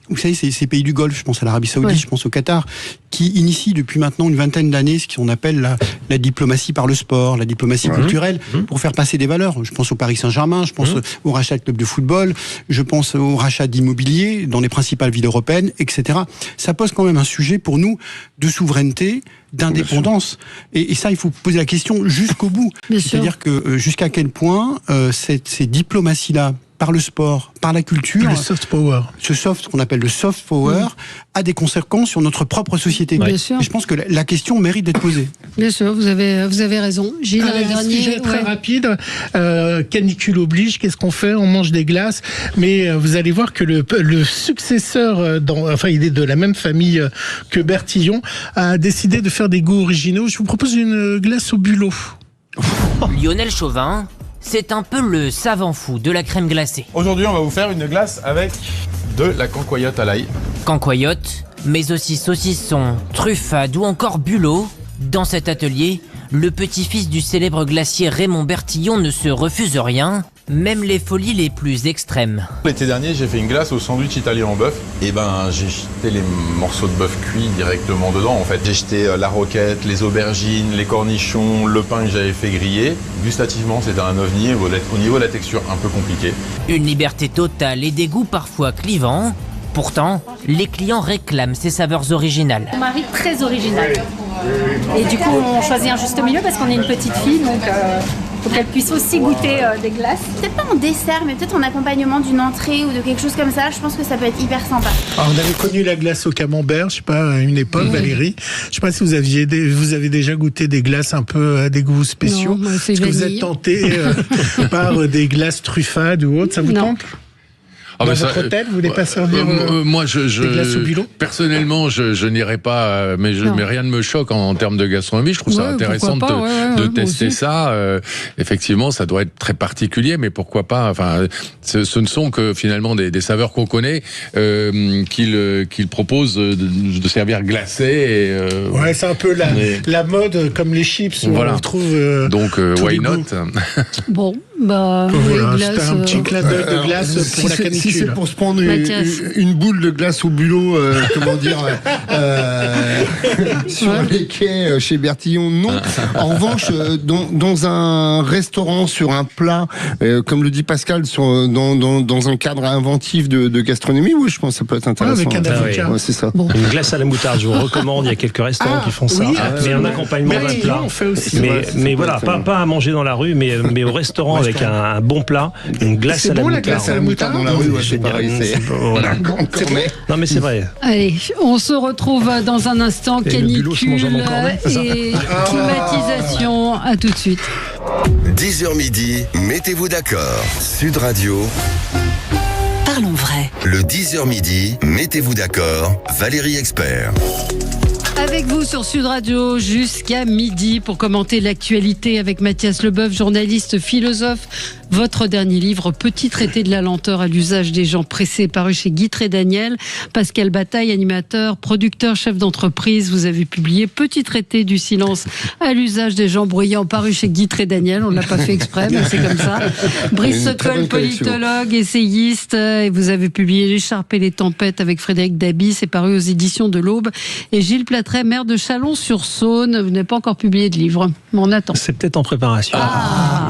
Vous savez, ces pays du Golfe, je pense à l'Arabie Saoudite, je pense au Qatar, qui initie depuis maintenant une vingtaine d'années ce qu'on appelle la diplomatie par le sport, la diplomatie culturelle, pour faire passer des valeurs. Je pense au Paris Saint-Germain, je pense au rachat de clubs de football, je pense au rachat d'immobilier dans les principales villes européennes, etc. Ça pose quand même un sujet pour nous de souveraineté, d'indépendance. Et ça, il faut poser la question jusqu'au bout. C'est-à-dire que jusqu'à quel point ces diplomaties-là, par le sport, par la culture, le soft power, ce qu'on appelle le soft power, a des conséquences sur notre propre société. Bien sûr. Et je pense que la question mérite d'être posée. Bien sûr, vous avez raison. Gilles, un sujet très rapide. Canicule oblige. Qu'est-ce qu'on fait ? On mange des glaces. Mais vous allez voir que le successeur, il est de la même famille que Bertillon, a décidé de faire des goûts originaux. Je vous propose une glace au bulot. Lionel Chauvin, c'est un peu le savant fou de la crème glacée. Aujourd'hui, on va vous faire une glace avec de la cancoyote à l'ail. Cancoyote, mais aussi saucisson, truffade ou encore bulot. Dans cet atelier, le petit-fils du célèbre glacier Raymond Bertillon ne se refuse rien, même les folies les plus extrêmes. L'été dernier, j'ai fait une glace au sandwich italien en bœuf. Et j'ai jeté les morceaux de bœuf cuits directement dedans, en fait. J'ai jeté la roquette, les aubergines, les cornichons, le pain que j'avais fait griller. Gustativement, c'était un ovni. Au niveau de la texture, un peu compliqué. Une liberté totale et des goûts parfois clivants. Pourtant, les clients réclament ces saveurs originales. Mon mari très original. Et du coup, on choisit un juste milieu parce qu'on est une petite fille, donc pour qu'elle puisse aussi goûter des glaces. Peut-être pas en dessert, mais peut-être en accompagnement d'une entrée ou de quelque chose comme ça. Je pense que ça peut être hyper sympa. Alors, on avait connu la glace au camembert, je sais pas, à une époque, Valérie. Je sais pas si vous avez déjà goûté des glaces un peu à des goûts spéciaux. Non, est-ce que vous êtes tenté par des glaces truffades ou autres, ça vous tente? Dans votre hôtel, vous voulez pas servir moi, des glaces au bulot? Personnellement, je n'irai pas, mais rien ne me choque en termes de gastronomie. Je trouve ça intéressant de tester ça. Effectivement, ça doit être très particulier, mais pourquoi pas? Enfin, ce ne sont que finalement des saveurs qu'on connaît, qu'ils proposent de servir glacées. Ouais, c'est un peu la mode, comme les chips. Voilà. On retrouve. Donc, why not? Bon, bah, voilà, c'était un petit clin d'œil de glace pour la canicule. Si c'est pour se prendre une boule de glace au bulot, sur les quais chez Bertillon, non. En revanche, dans un restaurant, sur un plat, comme le dit Pascal, dans un cadre inventif de gastronomie, oui, je pense que ça peut être intéressant. Avec un avocat. Ouais, c'est ça. Bon. Une glace à la moutarde, je vous recommande. Il y a quelques restaurants qui font ça. Mais un accompagnement d'un plat. On fait aussi. Mais voilà, pas à manger dans la rue, mais au restaurant avec un bon plat, une glace à la moutarde. C'est bon la glace à la moutarde dans la rue, c'est pareil. Voilà. Non mais c'est vrai. Allez, on se retrouve dans un instant. Canicule et climatisation. À tout de suite. 10h midi, mettez-vous d'accord. Sud Radio. Parlons vrai. Le 10h midi, mettez-vous d'accord. Valérie Expert. Avec vous sur Sud Radio jusqu'à midi pour commenter l'actualité avec Mathias Leboeuf, journaliste, philosophe. Votre dernier livre, Petit traité de la lenteur à l'usage des gens pressés, paru chez Guitry Daniel. Pascal Bataille, animateur, producteur, chef d'entreprise. Vous avez publié Petit traité du silence à l'usage des gens bruyants, paru chez Guitry Daniel. On ne l'a pas fait exprès, mais c'est comme ça. Brice Sokol, politologue, essayiste. Et vous avez publié L'écharpe et les tempêtes avec Frédéric Dabi. C'est paru aux éditions de l'Aube. Et Gilles Platret, maire de Chalon-sur-Saône. Vous n'avez pas encore publié de livre, mais on attend. C'est peut-être en préparation.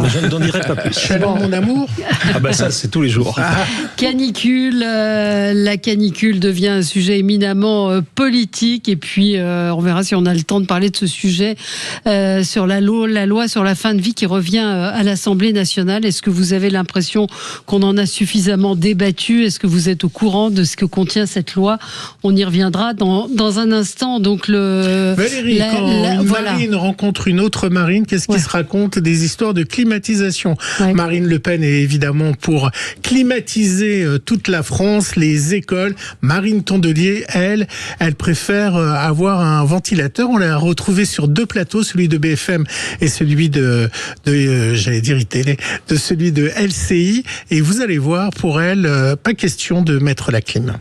Mais je n'en dirai pas plus. Mon amour. Ah bah ça, c'est tous les jours. Canicule, la canicule devient un sujet éminemment politique et puis on verra si on a le temps de parler de ce sujet sur la loi sur la fin de vie qui revient à l'Assemblée nationale. Est-ce que vous avez l'impression qu'on en a suffisamment débattu? Est-ce que vous êtes au courant de ce que contient cette loi? On y reviendra dans un instant. Donc Valérie, quand une marine rencontre une autre marine, qu'est-ce qui se raconte? Des histoires de climatisation. Marine Le Pen est évidemment pour climatiser toute la France, les écoles. Marine Tondelier, elle préfère avoir un ventilateur. On l'a retrouvé sur deux plateaux, celui de BFM et celui j'allais dire iTélé, de celui de LCI. Et vous allez voir, pour elle, pas question de mettre la clim.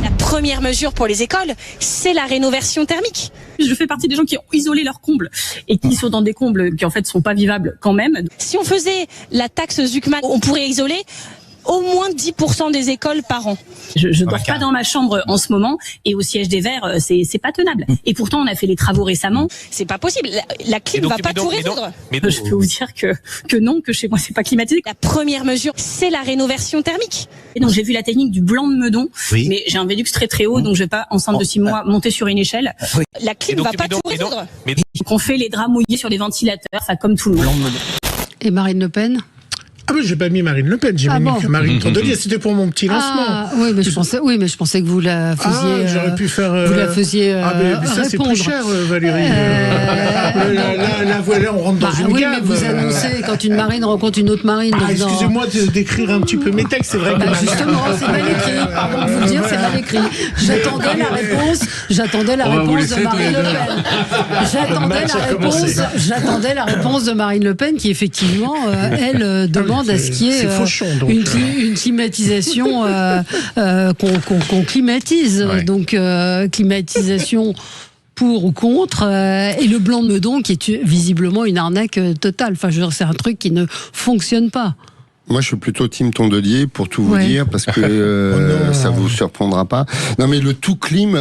La première mesure pour les écoles, c'est la rénovation thermique. Je fais partie des gens qui ont isolé leurs combles et qui sont dans des combles qui en fait sont pas vivables quand même. Si on faisait la taxe Zuckman, on pourrait isoler au moins 10% des écoles par an. Je dors pas dans ma chambre en ce moment et au siège des Verts, c'est pas tenable. Et pourtant, on a fait les travaux récemment. C'est pas possible. La clim va pas tout résoudre. Je peux vous dire que non, que chez moi, c'est pas climatisé. La première mesure, c'est la rénovation thermique. Et donc, j'ai vu la technique du blanc de Meudon, mais j'ai un Velux très haut, donc je vais pas, enceinte de 6 mois, monter sur une échelle. La clim va pas tout résoudre. Donc, on fait les draps mouillés sur des ventilateurs, ça comme tout le monde. Et Marine Le Pen? Ah mais j'ai pas mis Marine Le Pen, j'ai mis Marine Tondelier, c'était pour mon petit lancement. Oui, mais je pensais que vous la faisiez. J'aurais pu faire. Vous la faisiez. Mais ça c'est plus cher, Valérie. Là, voilà, on rentre dans une gamme. Mais vous annoncez quand une marine rencontre une autre marine. Excusez-moi d'écrire un petit peu mes textes, c'est vrai que. Justement, c'est mal écrit. Pardon de vous le dire, c'est mal écrit. J'attendais la réponse de Marine Le Pen. J'attendais la réponse de Marine Le Pen qui effectivement, elle demande à ce qu'il y ait une climatisation qu'on climatise. Donc climatisation pour ou contre, et le blanc de Meudon qui est visiblement une arnaque totale. Enfin, je veux dire, c'est un truc qui ne fonctionne pas. Moi, je suis plutôt team Tondelier, pour tout vous dire, parce que ça vous surprendra pas. Non, mais le tout clim,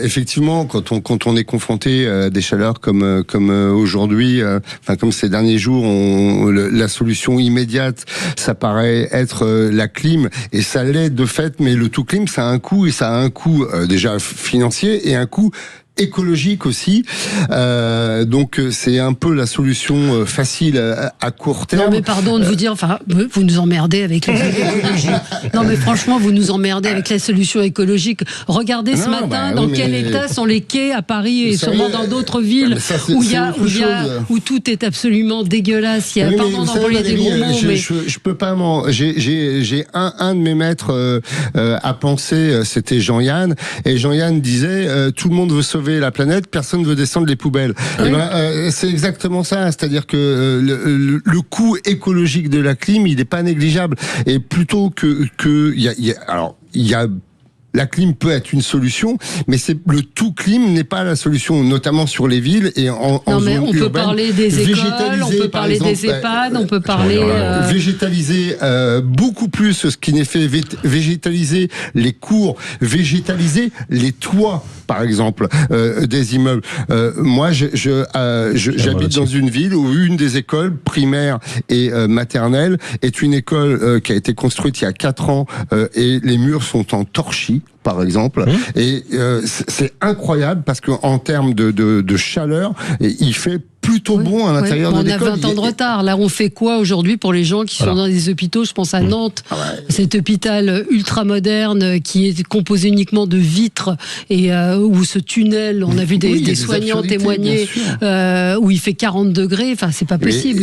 effectivement, quand on est confronté à des chaleurs comme aujourd'hui, comme ces derniers jours, la solution immédiate, ça paraît être la clim, et ça l'est de fait. Mais le tout clim, ça a un coût, et ça a un coût déjà financier et un coût écologique aussi. Donc c'est un peu la solution facile à court terme. Non mais pardon de vous dire, enfin vous nous emmerdez avec les écologies. Non mais franchement vous nous emmerdez avec la solution écologique. Regardez ce matin dans quel état sont les quais à Paris et sûrement dans d'autres villes où tout est absolument dégueulasse. Il y a pardon d'employer des gros mots, mais je peux pas j'ai un de mes maîtres à penser, c'était Jean-Yann, et Jean-Yann disait tout le monde veut sauver la planète, personne ne veut descendre les poubelles. Oui. Et c'est exactement ça, c'est-à-dire que le coût écologique de la clim, il n'est pas négligeable. Et plutôt la clim peut être une solution, mais le tout clim n'est pas la solution, notamment sur les villes et en zone urbaine. On peut parler des écoles, on peut parler des EHPAD, on peut parler... Végétaliser beaucoup plus ce qui n'est fait, végétaliser les cours, végétaliser les toits, par exemple, des immeubles. Moi, j'habite dans une ville où une des écoles primaires et maternelles est une école qui a été construite il y a 4 ans et les murs sont en torchis, par exemple, et c'est incroyable parce qu'en termes de chaleur, il fait plutôt bon à l'intérieur de l'école. On a 20 ans de retard. Là, on fait quoi aujourd'hui pour les gens qui sont dans des hôpitaux? Je pense à Nantes, cet hôpital ultra moderne qui est composé uniquement de vitres et où ce tunnel, on a vu des soignants témoigner, où il fait 40 degrés. Enfin, c'est pas possible.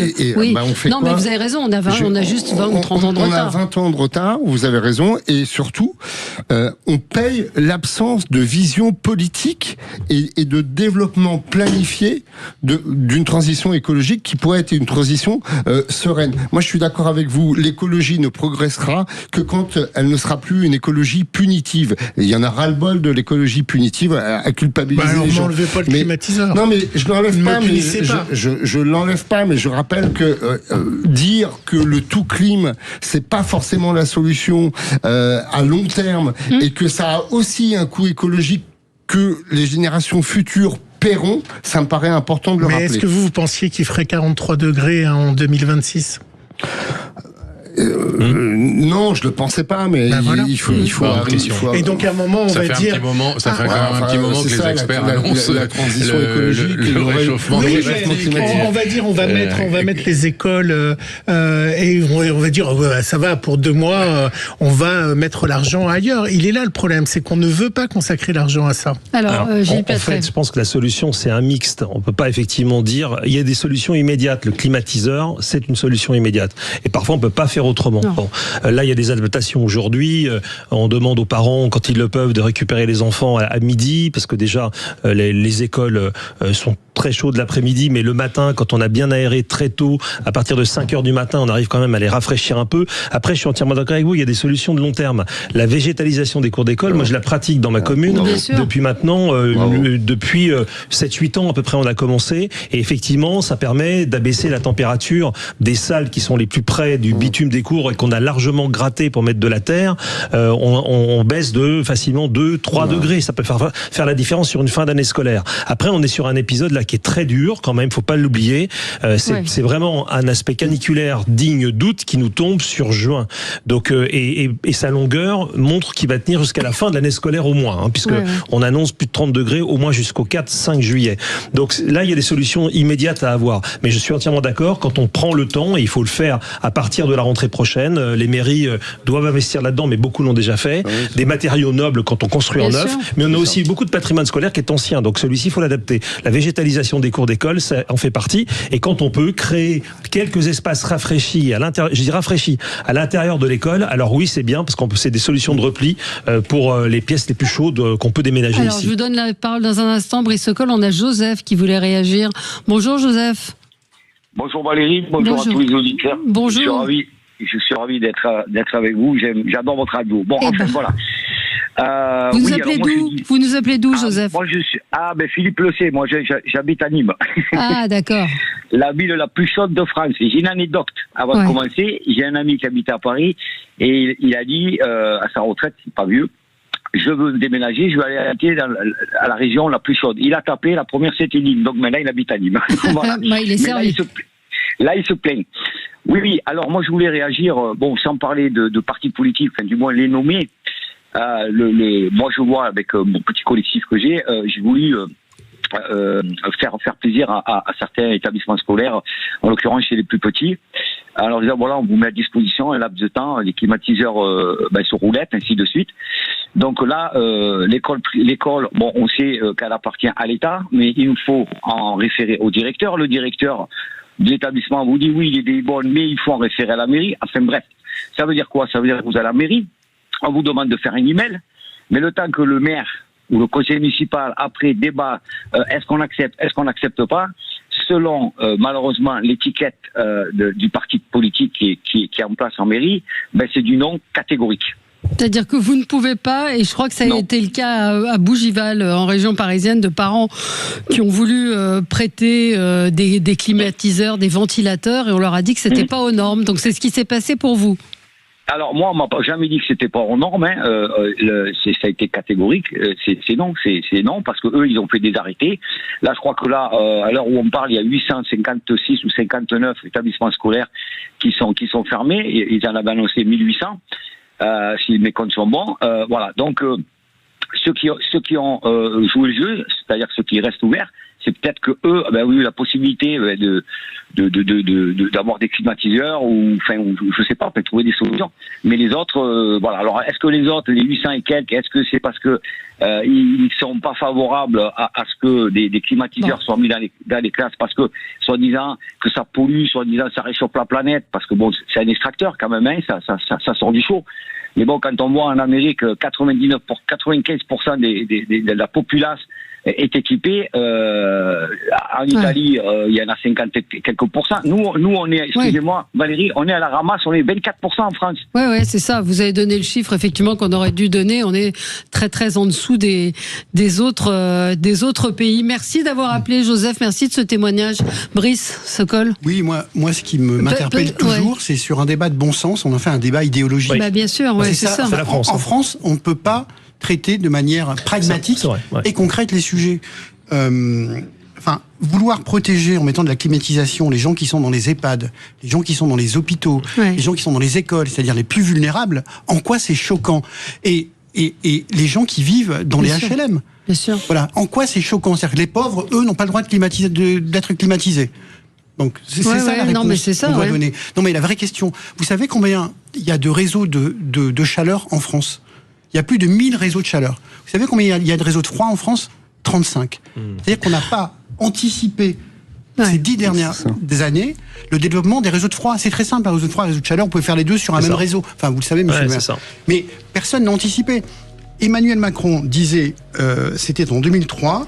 Non, mais vous avez raison. On a juste 20 ou 30 ans de retard. On a 20 ans de retard. Vous avez raison. Et surtout, on paye l'absence de vision politique et de développement planifié d'une transition écologique qui pourrait être une transition sereine. Moi, je suis d'accord avec vous. L'écologie ne progressera que quand elle ne sera plus une écologie punitive. Et il y en a ras-le-bol de l'écologie punitive à culpabiliser les gens. N'enlevez pas le climatiseur. Non, mais je l'enlève pas. Mais je l'enlève pas, mais je rappelle que dire que le tout clim, c'est pas forcément la solution à long terme et que ça a aussi un coût écologique que les générations futures paieront, ça me paraît important de le rappeler. Mais est-ce que vous pensiez qu'il ferait 43 degrés en 2026 ? Non, je le pensais pas, mais il faut. Et donc à un moment, on va dire. Ça fait quand même un petit moment que les experts annoncent la transition écologique, le réchauffement climatique. On va dire, on va mettre les écoles et on va dire ça va pour 2 mois, on va mettre l'argent ailleurs. Il est là le problème, c'est qu'on ne veut pas consacrer l'argent à ça. Alors en fait, je pense que la solution c'est un mixte. On peut pas effectivement dire il y a des solutions immédiates. Le climatiseur, c'est une solution immédiate. Et parfois on peut pas faire autrement. Bon, là, il y a des adaptations aujourd'hui. On demande aux parents, quand ils le peuvent, de récupérer les enfants à midi, parce que déjà, les écoles sont très chaudes l'après-midi, mais le matin, quand on a bien aéré très tôt, à partir de 5h du matin, on arrive quand même à les rafraîchir un peu. Après, je suis entièrement d'accord avec vous, il y a des solutions de long terme. La végétalisation des cours d'école, moi, je la pratique dans ma commune depuis maintenant, depuis 7-8 ans à peu près, on a commencé. Et effectivement, ça permet d'abaisser la température des salles qui sont les plus près du bitume des cours et qu'on a largement gratté pour mettre de la terre. On baisse de facilement 2-3 degrés. Ça peut faire la différence sur une fin d'année scolaire. Après, on est sur un épisode là qui est très dur quand même, faut pas l'oublier. C'est vraiment un aspect caniculaire digne d'août qui nous tombe sur juin. Donc et sa longueur montre qu'il va tenir jusqu'à la fin de l'année scolaire au moins, puisque on annonce plus de 30 degrés au moins jusqu'au 4-5 juillet. Donc là, il y a des solutions immédiates à avoir. Mais je suis entièrement d'accord, quand on prend le temps, et il faut le faire à partir de la rentrée prochaine, les mairies doivent investir là-dedans, mais beaucoup l'ont déjà fait. Des matériaux nobles quand on construit en neuf, mais on a aussi beaucoup de patrimoine scolaire qui est ancien, donc celui-ci, il faut l'adapter. La végétalisation des cours d'école, ça en fait partie. Et quand on peut créer quelques espaces rafraîchis à l'intérieur, je dis rafraîchis à l'intérieur de l'école, alors oui, c'est bien parce qu'on c'est des solutions de repli pour les pièces les plus chaudes qu'on peut déménager ici. Alors, je vous donne la parole dans un instant, Brice Sokol. On a Joseph qui voulait réagir. Bonjour Joseph. Bonjour Valérie, bonjour à tous les auditeurs. Bonjour. Je suis ravi d'être avec vous. J'adore votre radio. Bon, voilà. Vous nous appelez d'où, Joseph? Moi, je suis. Philippe le sait. Moi, j'habite à Nîmes. Ah, d'accord. La ville la plus chaude de France. J'ai une anecdote avant de commencer. J'ai un ami qui habite à Paris et il a dit à sa retraite, c'est pas vieux. Je veux déménager, je veux aller habiter à la région la plus chaude. Il a tapé, la première c'était Nîmes, donc maintenant il habite à Nîmes. Voilà. Il est servi. Là, il se plaint. Oui, alors moi je voulais réagir, sans parler de partis politiques, enfin du moins les nommer. Moi, je vois avec mon petit collectif que j'ai voulu faire plaisir à certains établissements scolaires, en l'occurrence chez les plus petits. Alors voilà, on vous met à disposition un laps de temps, les climatiseurs sur roulette, ainsi de suite. Donc là, l'école, bon, on sait qu'elle appartient à l'État, mais il nous faut en référer au directeur. Le directeur de l'établissement vous dit oui, il est des bonnes, mais il faut en référer à la mairie. Enfin bref, ça veut dire quoi? Ça veut dire que vous allez à la mairie, on vous demande de faire un email, mais le temps que le maire ou le conseil municipal, après débat, est-ce qu'on n'accepte pas, selon malheureusement l'étiquette du parti politique qui est en place en mairie, c'est du non catégorique. C'est-à-dire que vous ne pouvez pas, et je crois que ça a été le cas à Bougival, en région parisienne, de parents qui ont voulu prêter des climatiseurs, des ventilateurs, et on leur a dit que c'était pas aux normes. Donc c'est ce qui s'est passé pour vous. Alors moi, on m'a jamais dit que c'était pas aux normes. Ça a été catégorique. C'est non, c'est non, parce que eux, ils ont fait des arrêtés. Là, je crois que là, à l'heure où on parle, il y a 856 ou 59 établissements scolaires qui sont fermés. Ils en avaient annoncé 1800, si mes comptes sont bons. Voilà. Donc ceux qui ont joué le jeu, c'est-à-dire ceux qui restent ouverts, c'est peut-être que eux ont eu la possibilité d'avoir des climatiseurs ou je sais pas, peut trouver des solutions. Mais les autres, voilà. Alors est-ce que les autres, les 800 et quelques, est-ce que c'est parce que ils sont pas favorables à ce que des climatiseurs soient mis dans les classes parce que soi-disant que ça pollue, soi-disant ça réchauffe la planète, parce que bon, c'est un extracteur quand même, hein, ça sort du chaud. Mais bon, quand on voit en Amérique 95% de la populace est équipée, en Italie, il y en a 50 et quelques pourcents. Nous on est, excusez-moi Valérie, on est à la ramasse, on est 24% en France. Ouais, c'est ça. Vous avez donné le chiffre effectivement qu'on aurait dû donner. On est très très en dessous des autres pays. Merci d'avoir appelé, Joseph. Merci de ce témoignage. Brice Sokol. Oui, moi ce qui m'interpelle toujours, c'est sur un débat de bon sens. On en fait un débat idéologique. Bah, bien sûr, c'est ça. C'est la France. En France, on ne peut pas traiter de manière pragmatique et concrète les sujets. Vouloir protéger en mettant de la climatisation les gens qui sont dans les EHPAD, les gens qui sont dans les hôpitaux, les gens qui sont dans les écoles, c'est-à-dire les plus vulnérables, en quoi c'est choquant? Et les gens qui vivent dans les HLM. Bien sûr. Voilà. En quoi c'est choquant? C'est-à-dire que les pauvres, eux, n'ont pas le droit d'être climatisés. Donc, c'est ça la réponse qu'on doit donner. Non, mais la vraie question, vous savez combien il y a de réseaux de chaleur en France? Il y a plus de 1000 réseaux de chaleur. Vous savez combien il y a de réseaux de froid en France? 35. C'est-à-dire qu'on n'a pas anticipé ces 10 dernières années le développement des réseaux de froid. C'est très simple, un réseau de froid, un réseau de chaleur, on peut faire les deux sur un même réseau. Enfin, vous le savez, monsieur le maire. Mais personne n'a anticipé. Emmanuel Macron disait, c'était en 2003,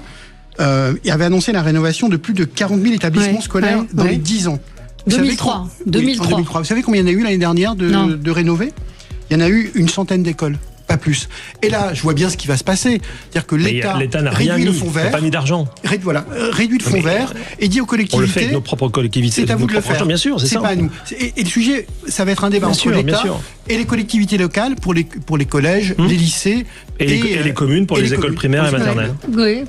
il avait annoncé la rénovation de plus de 40 000 établissements scolaires dans les 10 ans. 2003. Vous savez combien il y en a eu l'année dernière de rénovés? Il y en a eu une centaine d'écoles. Pas plus. Et là, je vois bien ce qui va se passer. C'est-à-dire que l'État n'a rien mis, le fonds vert, pas mis d'argent. Réduit le fonds vert et dit aux collectivités. On le fait avec nos propres collectivités. C'est à vous de le faire. Bien sûr, c'est pas à nous. Et le sujet, ça va être un débat entre l'État et les collectivités locales pour les collèges, les lycées et les communes pour les écoles primaires et maternelles. Oui.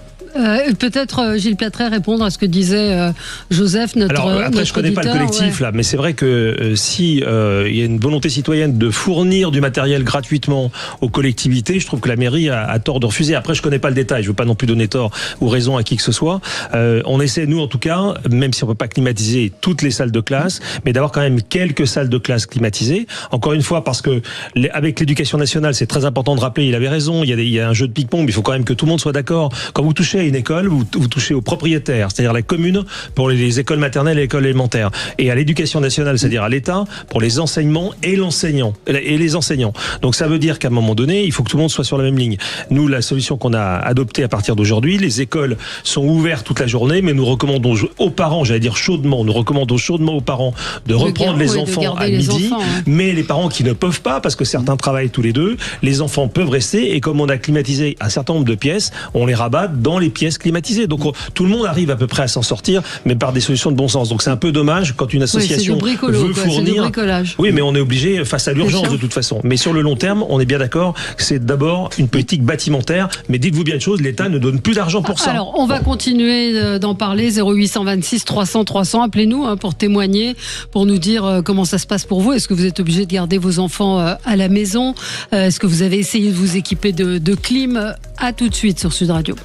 Peut-être Gilles Platret répondre à ce que disait Joseph, notre Alors après, notre je connais pas le collectif là, mais c'est vrai que si il y a une volonté citoyenne de fournir du matériel gratuitement aux collectivités, je trouve que la mairie a tort de refuser. Après, je connais pas le détail, je veux pas non plus donner tort ou raison à qui que ce soit. On essaie, nous en tout cas, même si on peut pas climatiser toutes les salles de classe, mais d'avoir quand même quelques salles de classe climatisées. Encore une fois, parce que avec l'éducation nationale, c'est très important de rappeler, il avait raison, il y a un jeu de ping-pong, mais il faut quand même que tout le monde soit d'accord. Quand vous touchez à une école, vous touchez aux propriétaires, c'est-à-dire la commune pour les écoles maternelles et les écoles élémentaires, et à l'éducation nationale, c'est-à-dire à l'État pour les enseignements et les enseignants. Donc ça veut dire qu'à un moment donné, il faut que tout le monde soit sur la même ligne. Nous, la solution qu'on a adoptée à partir d'aujourd'hui, les écoles sont ouvertes toute la journée, mais nous recommandons aux parents, nous recommandons chaudement aux parents de reprendre les enfants à midi, mais les parents qui ne peuvent pas, parce que certains travaillent tous les deux, les enfants peuvent rester, et comme on a climatisé un certain nombre de pièces, on les rabat dans les pièces climatisées. Donc tout le monde arrive à peu près à s'en sortir, mais par des solutions de bon sens. Donc c'est un peu dommage quand une association veut fournir. Oui, mais on est obligé face à l'urgence de toute façon. Mais sur le long terme, on est bien d'accord que c'est d'abord une politique bâtimentaire. Mais dites-vous bien une chose, l'État ne donne plus d'argent pour ça. Alors on va continuer d'en parler. 0826 300 300. Appelez-nous pour témoigner, pour nous dire comment ça se passe pour vous. Est-ce que vous êtes obligé de garder vos enfants à la maison? Est-ce que vous avez essayé de vous équiper de clim? À tout de suite sur Sud Radio.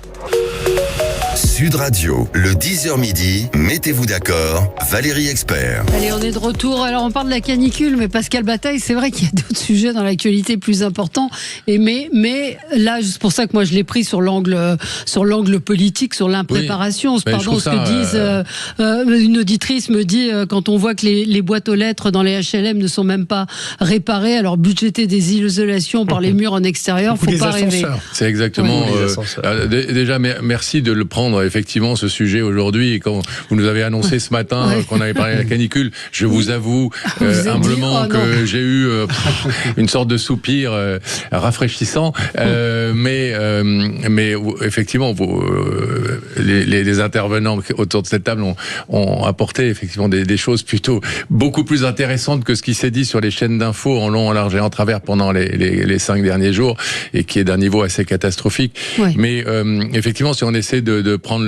Sud Radio, le 10h midi, mettez-vous d'accord, Valérie Expert. Allez, on est de retour. Alors, on parle de la canicule, mais Pascal Bataille, c'est vrai qu'il y a d'autres sujets dans l'actualité plus importants. Mais là, c'est pour ça que moi, je l'ai pris sur l'angle politique, sur l'impréparation. Oui, pardon, ce que disent. Une auditrice me dit, quand on voit que les boîtes aux lettres dans les HLM ne sont même pas réparées, alors budgéter des isolations par les murs en extérieur, faut pas rêver. C'est exactement. Déjà, merci de le prendre. Effectivement, ce sujet aujourd'hui, quand vous nous avez annoncé ce matin qu'on avait parlé de la canicule, je vous avoue humblement que j'ai eu une sorte de soupir rafraîchissant, mais effectivement, les intervenants autour de cette table ont apporté effectivement des choses plutôt beaucoup plus intéressantes que ce qui s'est dit sur les chaînes d'infos en long, en large et en travers pendant les 5 derniers jours, et qui est d'un niveau assez catastrophique. Oui. Mais effectivement, si on essaie de prendre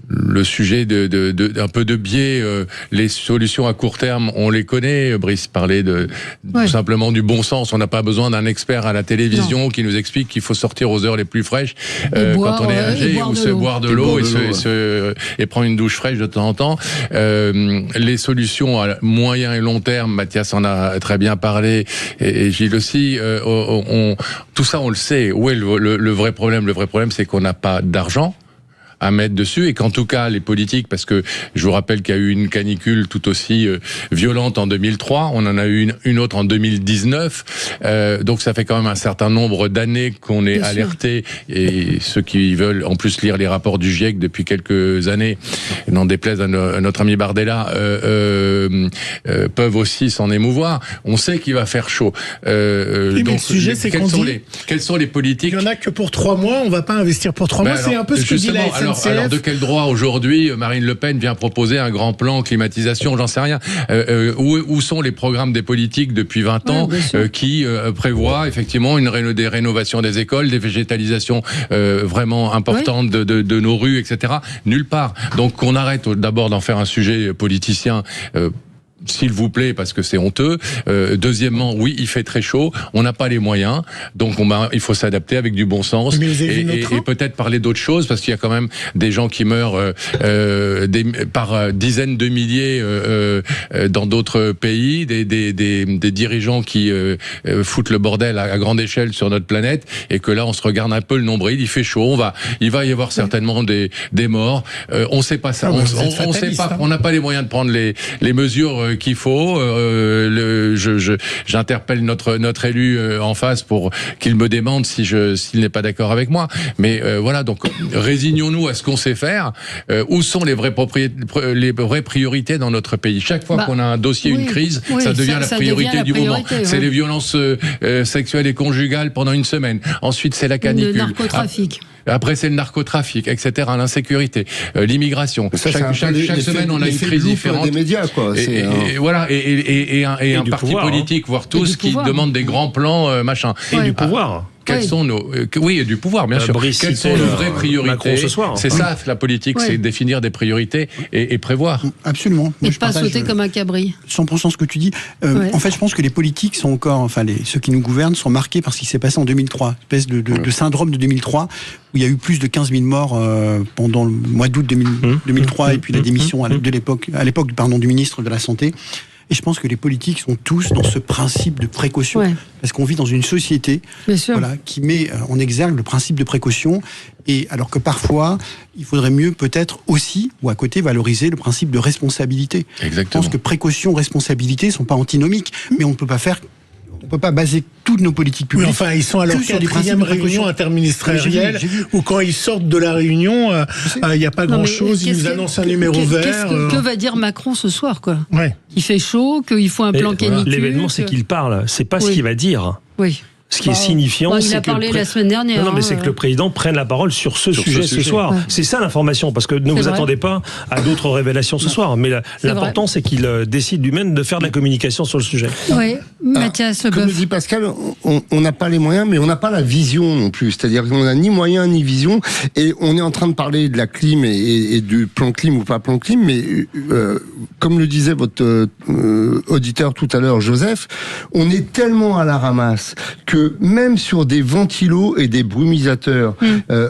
le sujet un peu de biais, les solutions à court terme, on les connaît. Brice parlait tout simplement du bon sens. On n'a pas besoin d'un expert à la télévision qui nous explique qu'il faut sortir aux heures les plus fraîches quand on est âgé, ou se boire de l'eau et prendre une douche fraîche de temps en temps. Les solutions à moyen et long terme, Mathias en a très bien parlé, et Gilles aussi, tout ça on le sait. Où est le vrai problème? Le vrai problème, c'est qu'on n'a pas d'argent à mettre dessus, et qu'en tout cas les politiques, parce que je vous rappelle qu'il y a eu une canicule tout aussi violente en 2003, on en a eu une autre en 2019, donc ça fait quand même un certain nombre d'années qu'on est alerté, et ceux qui veulent en plus lire les rapports du GIEC depuis quelques années, n'en déplaise à notre ami Bardella, peuvent aussi s'en émouvoir. On sait qu'il va faire chaud. Donc, le sujet, c'est quelles sont les politiques? Il n'y en a que pour 3 mois, on ne va pas investir pour 3 mois, c'est un peu ce que dit la SNCF. Alors de quel droit aujourd'hui Marine Le Pen vient proposer un grand plan climatisation? J'en sais rien. Où sont les programmes des politiques depuis 20 ans qui prévoient effectivement des rénovations des écoles, des végétalisations vraiment importantes de nos rues, etc. Nulle part. Donc qu'on arrête d'abord d'en faire un sujet politicien. S'il vous plaît, parce que c'est honteux. Deuxièmement, oui, il fait très chaud, on n'a pas les moyens, donc il faut s'adapter avec du bon sens, et peut-être parler d'autres choses, parce qu'il y a quand même des gens qui meurent par dizaines de milliers dans d'autres pays, des dirigeants qui foutent le bordel à grande échelle sur notre planète, et que là on se regarde un peu le nombril, il fait chaud, il va y avoir certainement des morts, on sait pas ça, on sait pas, on n'a pas les moyens de prendre les mesures qu'il faut. J'interpelle notre élu en face pour qu'il me demande s'il n'est pas d'accord avec moi. Mais voilà, donc résignons-nous à ce qu'on sait faire. Où sont les vraies priorités dans notre pays? Chaque fois qu'on a un dossier, une crise, ça devient la priorité du moment. C'est les violences sexuelles et conjugales pendant une semaine. Ensuite, c'est la canicule. Le narcotrafic. Après, c'est le narcotrafic, etc., l'insécurité, l'immigration. Chaque semaine, on a une crise différente. Des médias, quoi. Et voilà, et un parti politique, voire tous, qui demandent des grands plans, machin. Et du pouvoir. Quelles sont oui, et du pouvoir, bien sûr. Quelles sont nos vraies priorités? C'est ça, la politique, c'est définir des priorités et prévoir. Absolument. Et pas sauter comme un cabri. 100% ce que tu dis. En fait, je pense que les politiques sont encore, ceux qui nous gouvernent sont marqués par ce qui s'est passé en 2003. Espèce de syndrome de 2003, où il y a eu plus de 15 000 morts pendant le mois d'août 2003, et puis la démission à l'époque du ministre de la Santé. Et je pense que les politiques sont tous dans ce principe de précaution. Parce qu'on vit dans une société qui met en exergue le principe de précaution. Et alors que parfois, il faudrait mieux peut-être aussi, ou à côté, valoriser le principe de responsabilité. Exactement. Je pense que précaution, responsabilité ne sont pas antinomiques. Mais on ne peut pas baser toutes nos politiques publiques. Oui, enfin, ils sont à leur 4e réunion interministérielle, où quand ils sortent de la réunion, il n'y a pas grand-chose, ils nous annoncent un numéro vert. Que va dire Macron ce soir, quoi? Il fait chaud, qu'il faut un plan canicule. L'événement, c'est qu'il parle, c'est pas ce qu'il va dire. Oui. Ce qui est signifiant, c'est que la semaine dernière. Non, mais c'est que le président prenne la parole sur ce sujet ce soir. Ouais. C'est ça l'information, parce que ne vous attendez pas à d'autres révélations ce soir. Mais l'important, c'est qu'il décide lui-même de faire de la communication sur le sujet. Oui, Mathias Leboeuf. Comme le dit Pascal, on n'a pas les moyens, mais on n'a pas la vision non plus. C'est-à-dire qu'on n'a ni moyens ni vision. Et on est en train de parler de la clim et du plan clim ou pas plan clim, mais comme le disait votre auditeur tout à l'heure, Joseph, on est tellement à la ramasse que même sur des ventilos et des brumisateurs,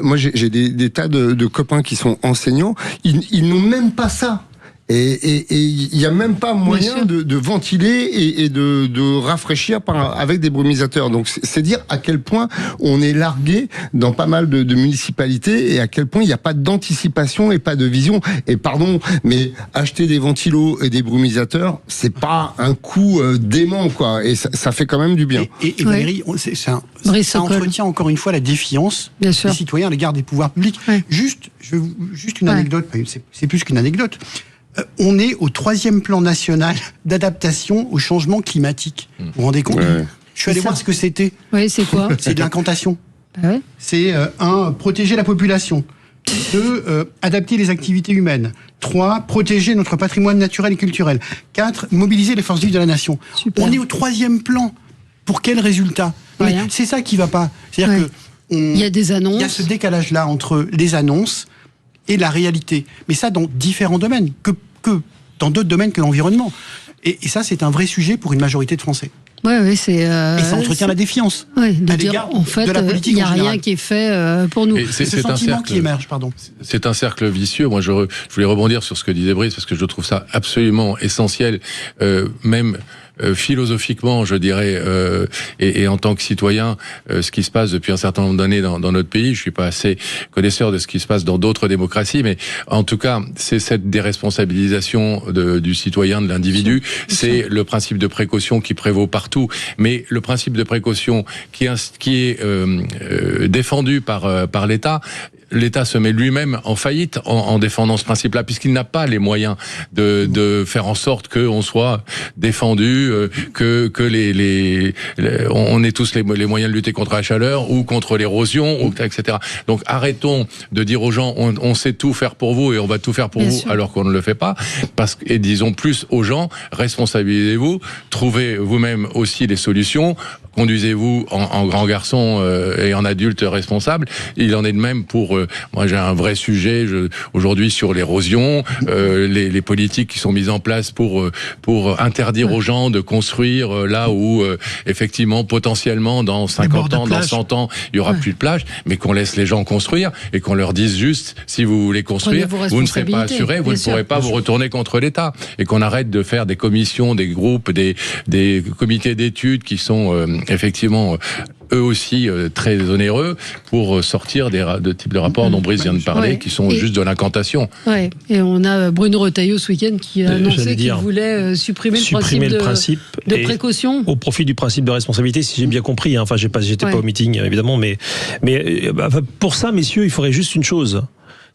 moi j'ai des tas de copains qui sont enseignants, ils n'ont même pas ça. Et il n'y a même pas moyen de ventiler et de rafraîchir avec des brumisateurs. Donc c'est dire à quel point on est largué dans pas mal de municipalités et à quel point il n'y a pas d'anticipation et pas de vision. Et pardon, mais acheter des ventilos et des brumisateurs, c'est pas un coût dément, quoi. Et ça fait quand même du bien. Et Valérie, ça entretient encore une fois la défiance des citoyens à l'égard des pouvoirs publics. Juste une anecdote, c'est plus qu'une anecdote. On est au 3e plan national d'adaptation au changement climatique. Vous vous rendez compte ? Je suis allé voir ce que c'était. Oui, c'est quoi ? C'est de l'incantation. C'est protéger la population. 2, adapter les activités humaines. 3, protéger notre patrimoine naturel et culturel. 4, mobiliser les forces vives de la nation. Super. On est au 3e plan. Pour quel résultat ? C'est ça qui ne va pas. C'est-à-dire que il y a des annonces. Il y a ce décalage-là entre les annonces et la réalité. Mais ça, dans différents domaines, que dans d'autres domaines que l'environnement. Et ça, c'est un vrai sujet pour une majorité de Français. Oui, c'est. Et ça entretient la défiance. À l'égard de la politique. Il n'y a rien qui est fait pour nous. C'est ce sentiment qui émerge, pardon. C'est un cercle vicieux. Moi, je voulais rebondir sur ce que disait Brice, parce que je trouve ça absolument essentiel, même philosophiquement, je dirais, et en tant que citoyen, ce qui se passe depuis un certain nombre d'années dans notre pays. Je suis pas assez connaisseur de ce qui se passe dans d'autres démocraties, mais en tout cas, c'est cette déresponsabilisation du citoyen, de l'individu. C'est le principe de précaution qui prévaut partout, mais le principe de précaution qui est défendu par l'État. L'État se met lui-même en faillite en défendant ce principe-là, puisqu'il n'a pas les moyens de faire en sorte qu'on soit défendu, que on ait tous les moyens de lutter contre la chaleur ou contre l'érosion, etc. Donc arrêtons de dire aux gens on sait tout faire pour vous et on va tout faire pour vous alors qu'on ne le fait pas, et disons plus aux gens responsabilisez-vous, trouvez vous-même aussi les solutions. Conduisez-vous en grand garçon et en adulte responsable. Il en est de même pour... moi, j'ai un vrai sujet aujourd'hui sur l'érosion, les politiques qui sont mises en place pour interdire aux gens de construire là où, effectivement, potentiellement, dans 50 ans, dans 100 ans, il y aura plus de plage, mais qu'on laisse les gens construire et qu'on leur dise juste, si vous voulez construire, vous ne serez pas assuré, vous ne pourrez pas vous retourner contre l'État. Et qu'on arrête de faire des commissions, des groupes, des comités d'études qui sont... effectivement, eux aussi très onéreux pour sortir de types de rapports dont Brice vient de parler, qui sont juste de l'incantation. Ouais. Et on a Bruno Retailleau ce week-end qui a annoncé qu'il voulait supprimer le principe de précaution au profit du principe de responsabilité, si j'ai bien compris. Enfin, j'étais pas au meeting évidemment, mais pour ça, messieurs, il faudrait juste une chose.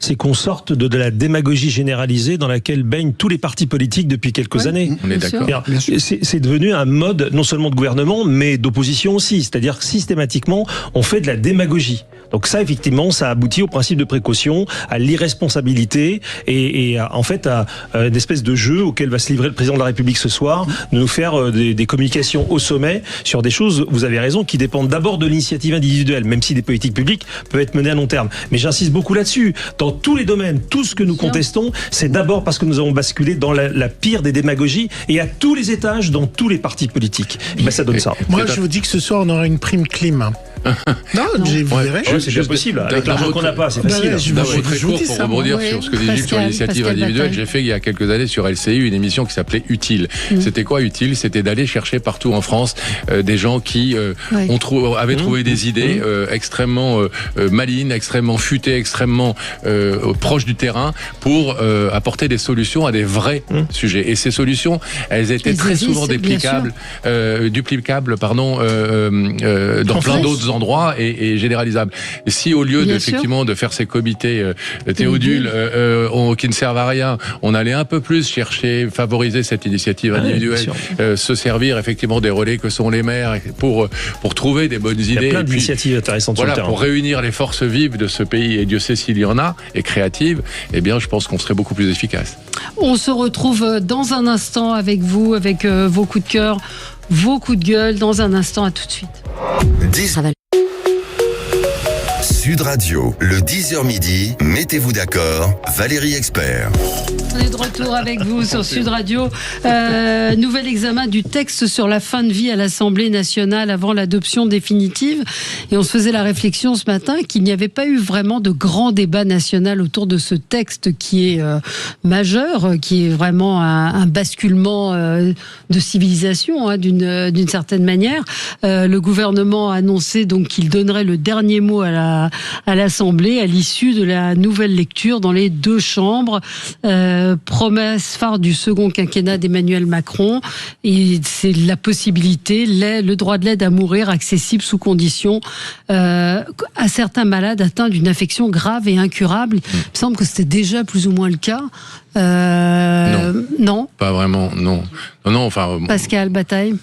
C'est qu'on sorte de la démagogie généralisée dans laquelle baignent tous les partis politiques depuis quelques années. On est d'accord. C'est devenu un mode non seulement de gouvernement, mais d'opposition aussi. C'est-à-dire que systématiquement, on fait de la démagogie. Donc ça, effectivement, ça aboutit au principe de précaution, à l'irresponsabilité et en fait à une espèce de jeu auquel va se livrer le président de la République ce soir, de nous faire des communications au sommet sur des choses, vous avez raison, qui dépendent d'abord de l'initiative individuelle, même si des politiques publiques peuvent être menées à long terme. Mais j'insiste beaucoup là-dessus. Dans tous les domaines, tout ce que nous contestons, c'est d'abord parce que nous avons basculé dans la pire des démagogies et à tous les étages, dans tous les partis politiques. Ben, ça donne ça. Moi, je vous dis que ce soir, on aura une prime clim. Non, vous verrez. C'est bien possible. Avec l'argent qu'on n'a pas, c'est facile. D'un mot très court pour rebondir sur ce que dit Gilles sur l'initiative individuelle. J'ai fait il y a quelques années sur LCI une émission qui s'appelait Utile. C'était quoi Utile ? C'était d'aller chercher partout en France des gens qui avaient trouvé des idées extrêmement malines, extrêmement futées, extrêmement proches du terrain pour apporter des solutions à des vrais sujets. Et ces solutions, elles étaient très souvent duplicables dans plein d'autres d'autres endroits est généralisable. Et si au lieu effectivement de faire ces comités Théodule qui ne servent à rien, on allait un peu plus chercher, favoriser cette initiative individuelle, se servir effectivement des relais que sont les maires pour trouver des bonnes idées. Il y a plein d'initiatives intéressantes sur le terrain. Pour réunir les forces vives de ce pays, et Dieu sait s'il y en a, et créatives, eh bien je pense qu'on serait beaucoup plus efficace. On se retrouve dans un instant avec vous, avec vos coups de cœur, vos coups de gueule, dans un instant, à tout de suite. Sud Radio, le 10h midi, mettez-vous d'accord, Valérie Expert. On est de retour avec vous sur Sud Radio. Nouvel examen du texte sur la fin de vie à l'Assemblée nationale avant l'adoption définitive. Et on se faisait la réflexion ce matin qu'il n'y avait pas eu vraiment de grand débat national autour de ce texte qui est majeur, qui est vraiment un basculement de civilisation, d'une certaine manière. Le gouvernement a annoncé donc qu'il donnerait le dernier mot à l'Assemblée à l'issue de la nouvelle lecture dans les deux chambres. Promesse phare du second quinquennat d'Emmanuel Macron, et c'est la possibilité, le droit de l'aide à mourir accessible sous condition à certains malades atteints d'une affection grave et incurable. Il me semble que c'était déjà plus ou moins le cas. Non. Pas vraiment, non. Enfin, Pascal Bataille.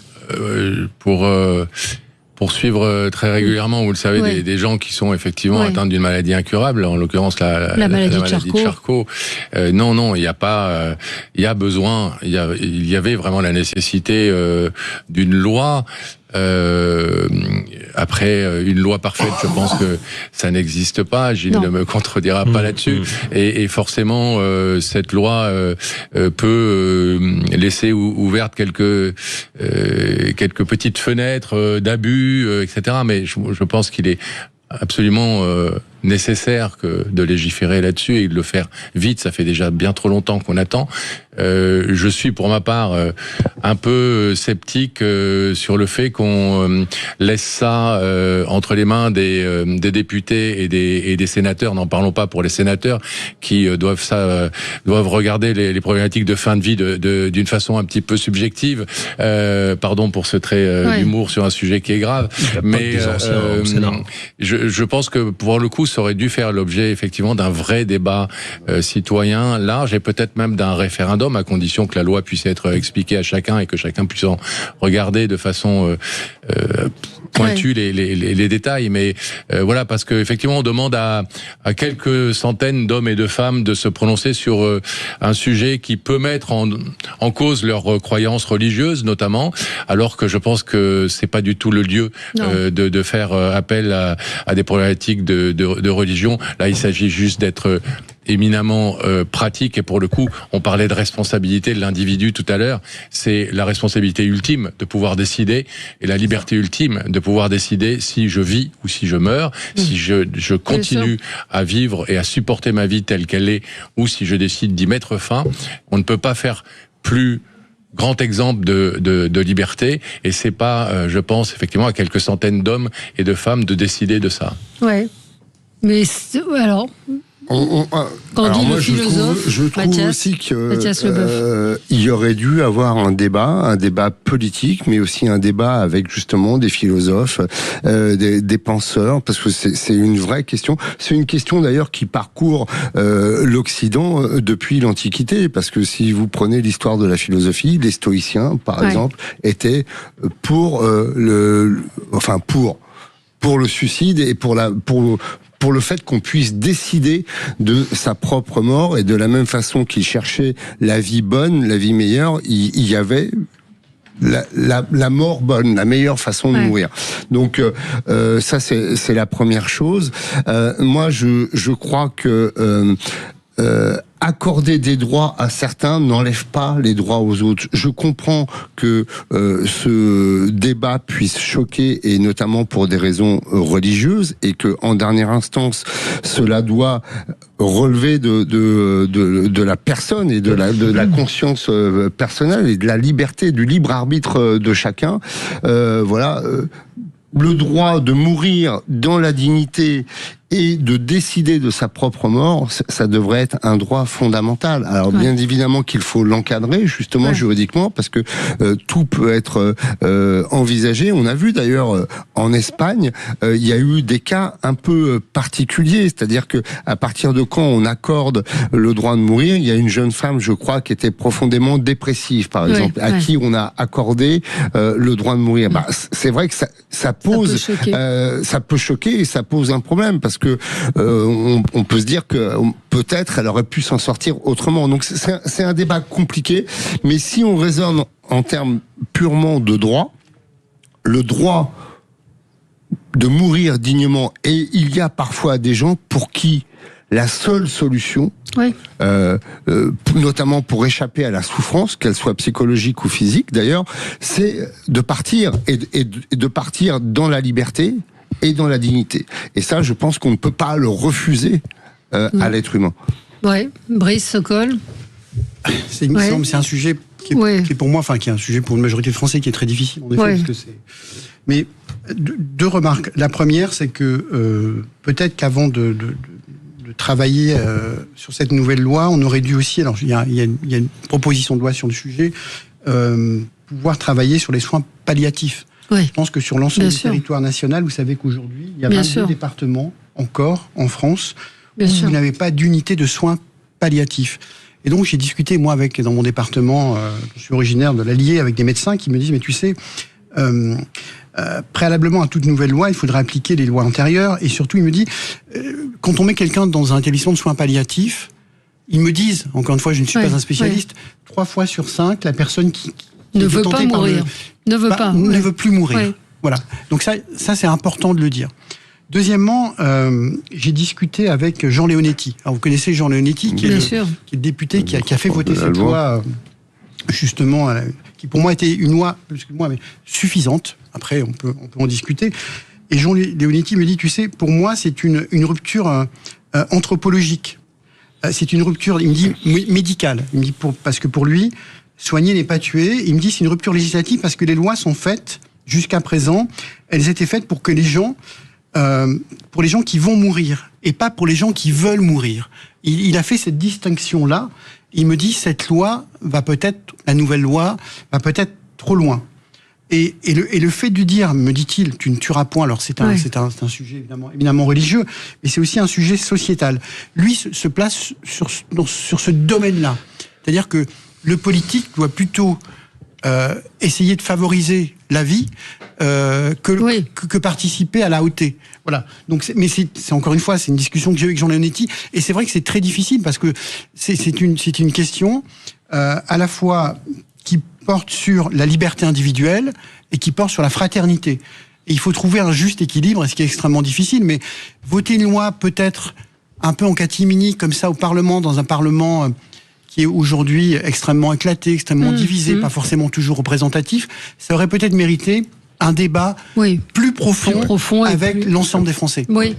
Pour suivre très régulièrement, vous le savez, des gens qui sont effectivement atteints d'une maladie incurable, en l'occurrence la maladie de Charcot. Non, il n'y a pas, il y a besoin, il y avait vraiment la nécessité d'une loi. Après, une loi parfaite, je pense que ça n'existe pas. Gilles ne me contredira pas là-dessus. Et forcément, cette loi peut laisser ouvertes quelques petites fenêtres d'abus, etc. Mais je pense qu'il est absolument nécessaire de légiférer là-dessus et de le faire vite. Ça fait déjà bien trop longtemps qu'on attend. Je suis pour ma part un peu sceptique sur le fait qu'on laisse ça entre les mains des députés et des sénateurs. N'en parlons pas pour les sénateurs qui doivent regarder les problématiques de fin de vie d'une façon un petit peu subjective. Pardon pour ce trait d'humour sur un sujet qui est grave, mais je pense que pour le coup ça aurait dû faire l'objet effectivement d'un vrai débat citoyen large et peut-être même d'un référendum, à condition que la loi puisse être expliquée à chacun et que chacun puisse en regarder de façon pointue les détails. Mais voilà, parce que effectivement on demande à quelques centaines d'hommes et de femmes de se prononcer sur un sujet qui peut mettre en cause leurs croyances religieuses notamment, alors que je pense que c'est pas du tout le lieu de faire appel à des problématiques de religion. Là, il s'agit juste d'être éminemment pratique, et pour le coup, on parlait de responsabilité de l'individu tout à l'heure. C'est la responsabilité ultime de pouvoir décider, et la liberté ultime de pouvoir décider si je vis ou si je meurs, si je continue à vivre et à supporter ma vie telle qu'elle est, ou si je décide d'y mettre fin. On ne peut pas faire plus grand exemple de liberté, et c'est pas, je pense, effectivement, à quelques centaines d'hommes et de femmes de décider de ça. Ouais. Mais alors... Alors je trouve aussi que il y aurait dû avoir un débat politique, mais aussi un débat avec justement des philosophes, des penseurs, parce que c'est une vraie question. C'est une question d'ailleurs qui parcourt l'Occident depuis l'Antiquité, parce que si vous prenez l'histoire de la philosophie, les stoïciens, par exemple, étaient pour le suicide et pour le fait qu'on puisse décider de sa propre mort, et de la même façon qu'il cherchait la vie bonne, la vie meilleure, il y avait la mort bonne, la meilleure façon de mourir. Donc ça c'est la première chose. Moi je crois que accorder des droits à certains n'enlève pas les droits aux autres. Je comprends que ce débat puisse choquer, et notamment pour des raisons religieuses, et que en dernière instance cela doit relever de la personne et de la conscience personnelle et de la liberté, du libre arbitre de chacun. Le droit de mourir dans la dignité et de décider de sa propre mort, ça devrait être un droit fondamental. Alors bien évidemment qu'il faut l'encadrer justement juridiquement, parce que tout peut être envisagé. On a vu d'ailleurs en Espagne, il y a eu des cas un peu particuliers, c'est-à-dire que à partir de quand on accorde le droit de mourir, il y a une jeune femme, je crois, qui était profondément dépressive, par exemple, à qui on a accordé le droit de mourir. Bah, c'est vrai que ça pose, ça peut choquer et ça pose un problème, parce que on peut se dire que peut-être elle aurait pu s'en sortir autrement. Donc c'est un débat compliqué, mais si on raisonne en termes purement de droit, le droit de mourir dignement, et il y a parfois des gens pour qui la seule solution, notamment pour échapper à la souffrance, qu'elle soit psychologique ou physique d'ailleurs, c'est de partir et de partir dans la liberté et dans la dignité. Et ça, je pense qu'on ne peut pas le refuser à l'être humain. Ouais, Brice Sokol. C'est un sujet qui est pour moi, enfin qui est un sujet pour une majorité de Français qui est très difficile en effet, parce que c'est. Mais deux remarques. La première, c'est que peut-être qu'avant de travailler sur cette nouvelle loi, on aurait dû aussi, alors il y a une proposition de loi sur le sujet, pouvoir travailler sur les soins palliatifs. Je pense que sur l'ensemble du territoire national, vous savez qu'aujourd'hui, il y a 22 départements encore en France où vous n'avez pas d'unité de soins palliatifs. Et donc j'ai discuté moi dans mon département, je suis originaire de l'Allier, avec des médecins qui me disent mais tu sais, préalablement à toute nouvelle loi, il faudrait appliquer les lois antérieures, et surtout il me dit quand on met quelqu'un dans un établissement de soins palliatifs, ils me disent, encore une fois je ne suis pas un spécialiste, 3 fois sur 5 la personne qui ne veut pas mourir, ne veut plus mourir. Voilà. Donc ça c'est important de le dire. Deuxièmement, j'ai discuté avec Jean Leonetti. Alors vous connaissez Jean Leonetti, qui est le député qui a fait voter cette loi, justement, qui pour moi était une loi, mais suffisante. Après, on peut en discuter. Et Jean Leonetti me dit, tu sais, pour moi, c'est une rupture anthropologique. C'est une rupture, il me dit, médicale. Il me dit, parce que pour lui, soigner n'est pas tuer. Il me dit, c'est une rupture législative parce que les lois sont faites, jusqu'à présent, elles étaient faites pour que les gens qui vont mourir, et pas pour les gens qui veulent mourir. Il a fait cette distinction-là. Il me dit, cette loi la nouvelle loi, va peut-être trop loin. Et le fait de dire, me dit-il, tu ne tueras point, alors c'est un sujet évidemment religieux, mais c'est aussi un sujet sociétal. Lui se place sur ce domaine-là. C'est-à-dire que le politique doit plutôt essayer de favoriser la vie que participer à la hauté. Voilà. Donc, mais c'est encore une fois, c'est une discussion que j'ai eue avec Jean Leonetti, et c'est vrai que c'est très difficile parce que c'est une question à la fois qui porte sur la liberté individuelle et qui porte sur la fraternité. Et il faut trouver un juste équilibre, ce qui est extrêmement difficile. Mais voter une loi peut-être un peu en catimini comme ça au Parlement, dans un Parlement qui est aujourd'hui extrêmement éclaté, extrêmement divisé, pas forcément toujours représentatif, ça aurait peut-être mérité un débat plus profond avec l'ensemble des Français. Oui.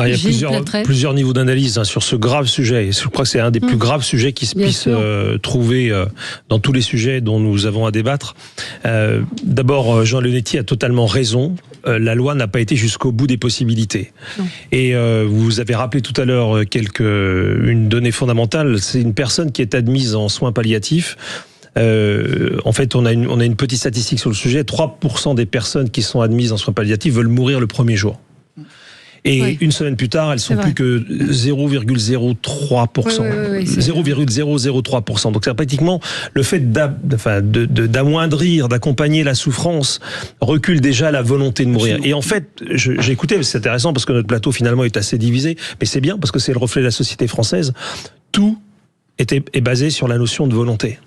Il y a plusieurs niveaux d'analyse sur ce grave sujet. Et je crois que c'est un des plus graves sujets qui se puisse trouver dans tous les sujets dont nous avons à débattre. D'abord, Jean Leonetti a totalement raison. La loi n'a pas été jusqu'au bout des possibilités. Non. Et vous avez rappelé tout à l'heure une donnée fondamentale. C'est une personne qui est admise en soins palliatifs. En fait, on a une petite statistique sur le sujet. 3% des personnes qui sont admises en soins palliatifs veulent mourir le premier jour. Et une semaine plus tard, elles sont plus que 0,03%. 0,003%. Donc c'est pratiquement le fait d'amoindrir, d'accompagner la souffrance recule déjà la volonté de mourir. Et en fait, j'ai écouté, c'est intéressant parce que notre plateau finalement est assez divisé, mais c'est bien parce que c'est le reflet de la société française. Tout est basé sur la notion de volonté.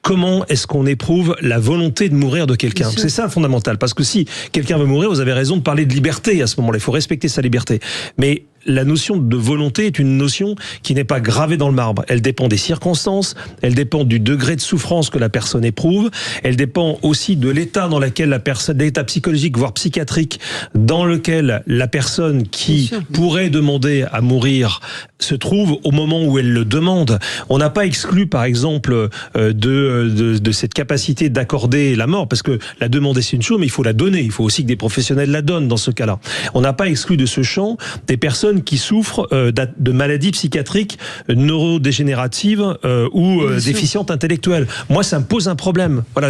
Comment est-ce qu'on éprouve la volonté de mourir de quelqu'un ? C'est ça fondamental, parce que si quelqu'un veut mourir, vous avez raison de parler de liberté à ce moment-là, il faut respecter sa liberté. Mais la notion de volonté est une notion qui n'est pas gravée dans le marbre. Elle dépend des circonstances, elle dépend du degré de souffrance que la personne éprouve, elle dépend aussi de l'état dans lequel la personne, l'état psychologique voire psychiatrique dans lequel la personne qui pourrait demander à mourir se trouve au moment où elle le demande. On n'a pas exclu, par exemple, de cette capacité d'accorder la mort, parce que la demander c'est une chose, mais il faut la donner. Il faut aussi que des professionnels la donnent dans ce cas-là. On n'a pas exclu de ce champ des personnes qui souffrent de maladies psychiatriques neurodégénératives ou déficientes intellectuelles. Moi, ça me pose un problème. Voilà,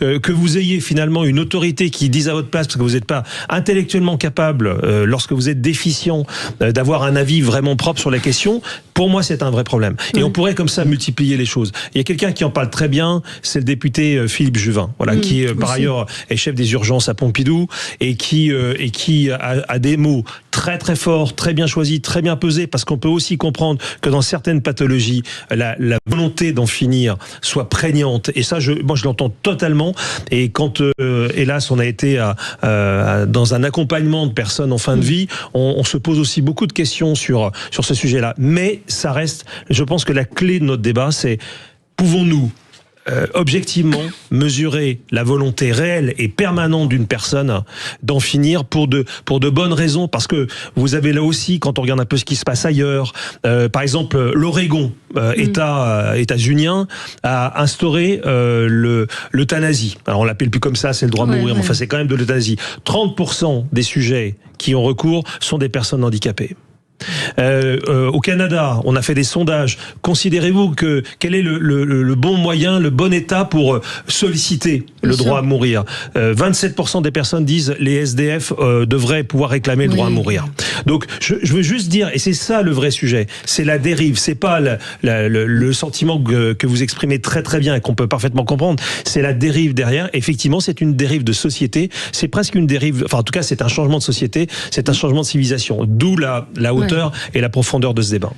que vous ayez finalement une autorité qui dise à votre place, parce que vous n'êtes pas intellectuellement capable, lorsque vous êtes déficient, d'avoir un avis vraiment propre sur la question, pour moi, c'est un vrai problème. Et on pourrait comme ça multiplier les choses. Il y a quelqu'un qui en parle très bien, c'est le député Philippe Juvin, voilà, qui par ailleurs est chef des urgences à Pompidou et qui a des mots très très forts, très bien choisis, très bien pesés, parce qu'on peut aussi comprendre que dans certaines pathologies, la volonté d'en finir soit prégnante. Et ça, moi, je l'entends totalement. Et quand, hélas, on a été dans un accompagnement de personnes en fin de vie, on se pose aussi beaucoup de questions sur ce sujet-là. Mais ça reste, je pense que la clé de notre débat, c'est pouvons-nous objectivement mesurer la volonté réelle et permanente d'une personne d'en finir pour de bonnes raisons, parce que vous avez là aussi, quand on regarde un peu ce qui se passe ailleurs, par exemple l'Oregon, états-unien, a instauré l'euthanasie. Alors on l'appelle plus comme ça, c'est le droit à mourir, mais enfin c'est quand même de l'euthanasie. 30% des sujets qui ont recours sont des personnes handicapées. Au Canada, on a fait des sondages. Considérez-vous quel est le bon moyen, le bon état pour solliciter le droit à mourir? 27% des personnes disent les SDF devraient pouvoir réclamer le droit à mourir. Donc je veux juste dire, et c'est ça le vrai sujet, c'est la dérive, c'est pas le sentiment que vous exprimez très très bien et qu'on peut parfaitement comprendre, c'est la dérive derrière. Effectivement, c'est une dérive de société, c'est presque une dérive, enfin en tout cas c'est un changement de société, c'est un changement de civilisation, d'où la hauteur et la profondeur de ce débat.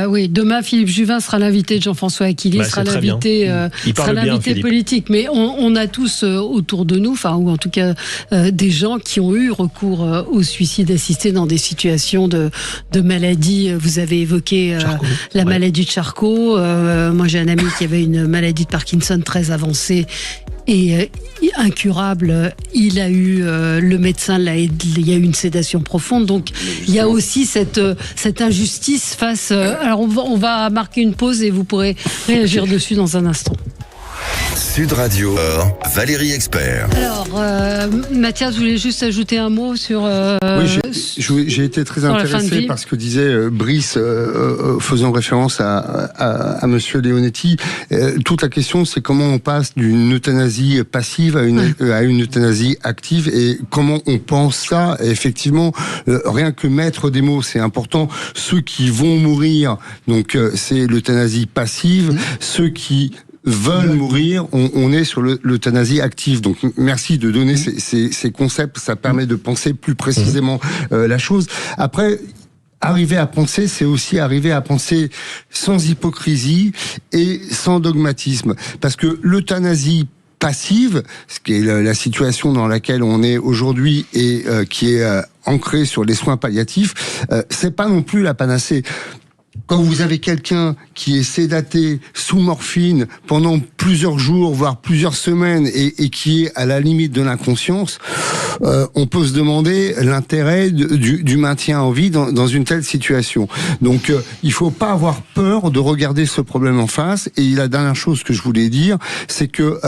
Oui, demain Philippe Juvin sera l'invité de Jean-François Aquili, sera l'invité politique, mais on a tous autour de nous, enfin ou en tout cas des gens qui ont eu recours au suicide assisté dans des situations de maladie. Vous avez évoqué la maladie de Charcot. Moi j'ai un ami qui avait une maladie de Parkinson très avancée et incurable. Il a eu le médecin, il y a eu une sédation profonde, donc il y a aussi cette injustice face. Alors on va marquer une pause et vous pourrez réagir dessus dans un instant. Sud Radio, Valérie Expert. Alors, Mathias, vous voulez juste ajouter un mot sur... Oui, j'ai été très intéressé par ce que disait Brice, faisant référence à Monsieur Leonetti. Toute la question, c'est comment on passe d'une euthanasie passive à une euthanasie active, et comment on pense ça. Et effectivement, rien que mettre des mots, c'est important. Ceux qui vont mourir, donc c'est l'euthanasie passive. Ceux qui veulent mourir, on est sur l'euthanasie active. Donc merci de donner ces concepts, ça permet de penser plus précisément la chose. Après, arriver à penser, c'est aussi arriver à penser sans hypocrisie et sans dogmatisme. Parce que l'euthanasie passive, ce qui est la situation dans laquelle on est aujourd'hui et qui est ancrée sur les soins palliatifs, c'est pas non plus la panacée. Quand vous avez quelqu'un qui est sédaté sous morphine pendant plusieurs jours, voire plusieurs semaines, et qui est à la limite de l'inconscience, on peut se demander l'intérêt du maintien en vie dans une telle situation. Donc, il faut pas avoir peur de regarder ce problème en face. Et la dernière chose que je voulais dire, c'est que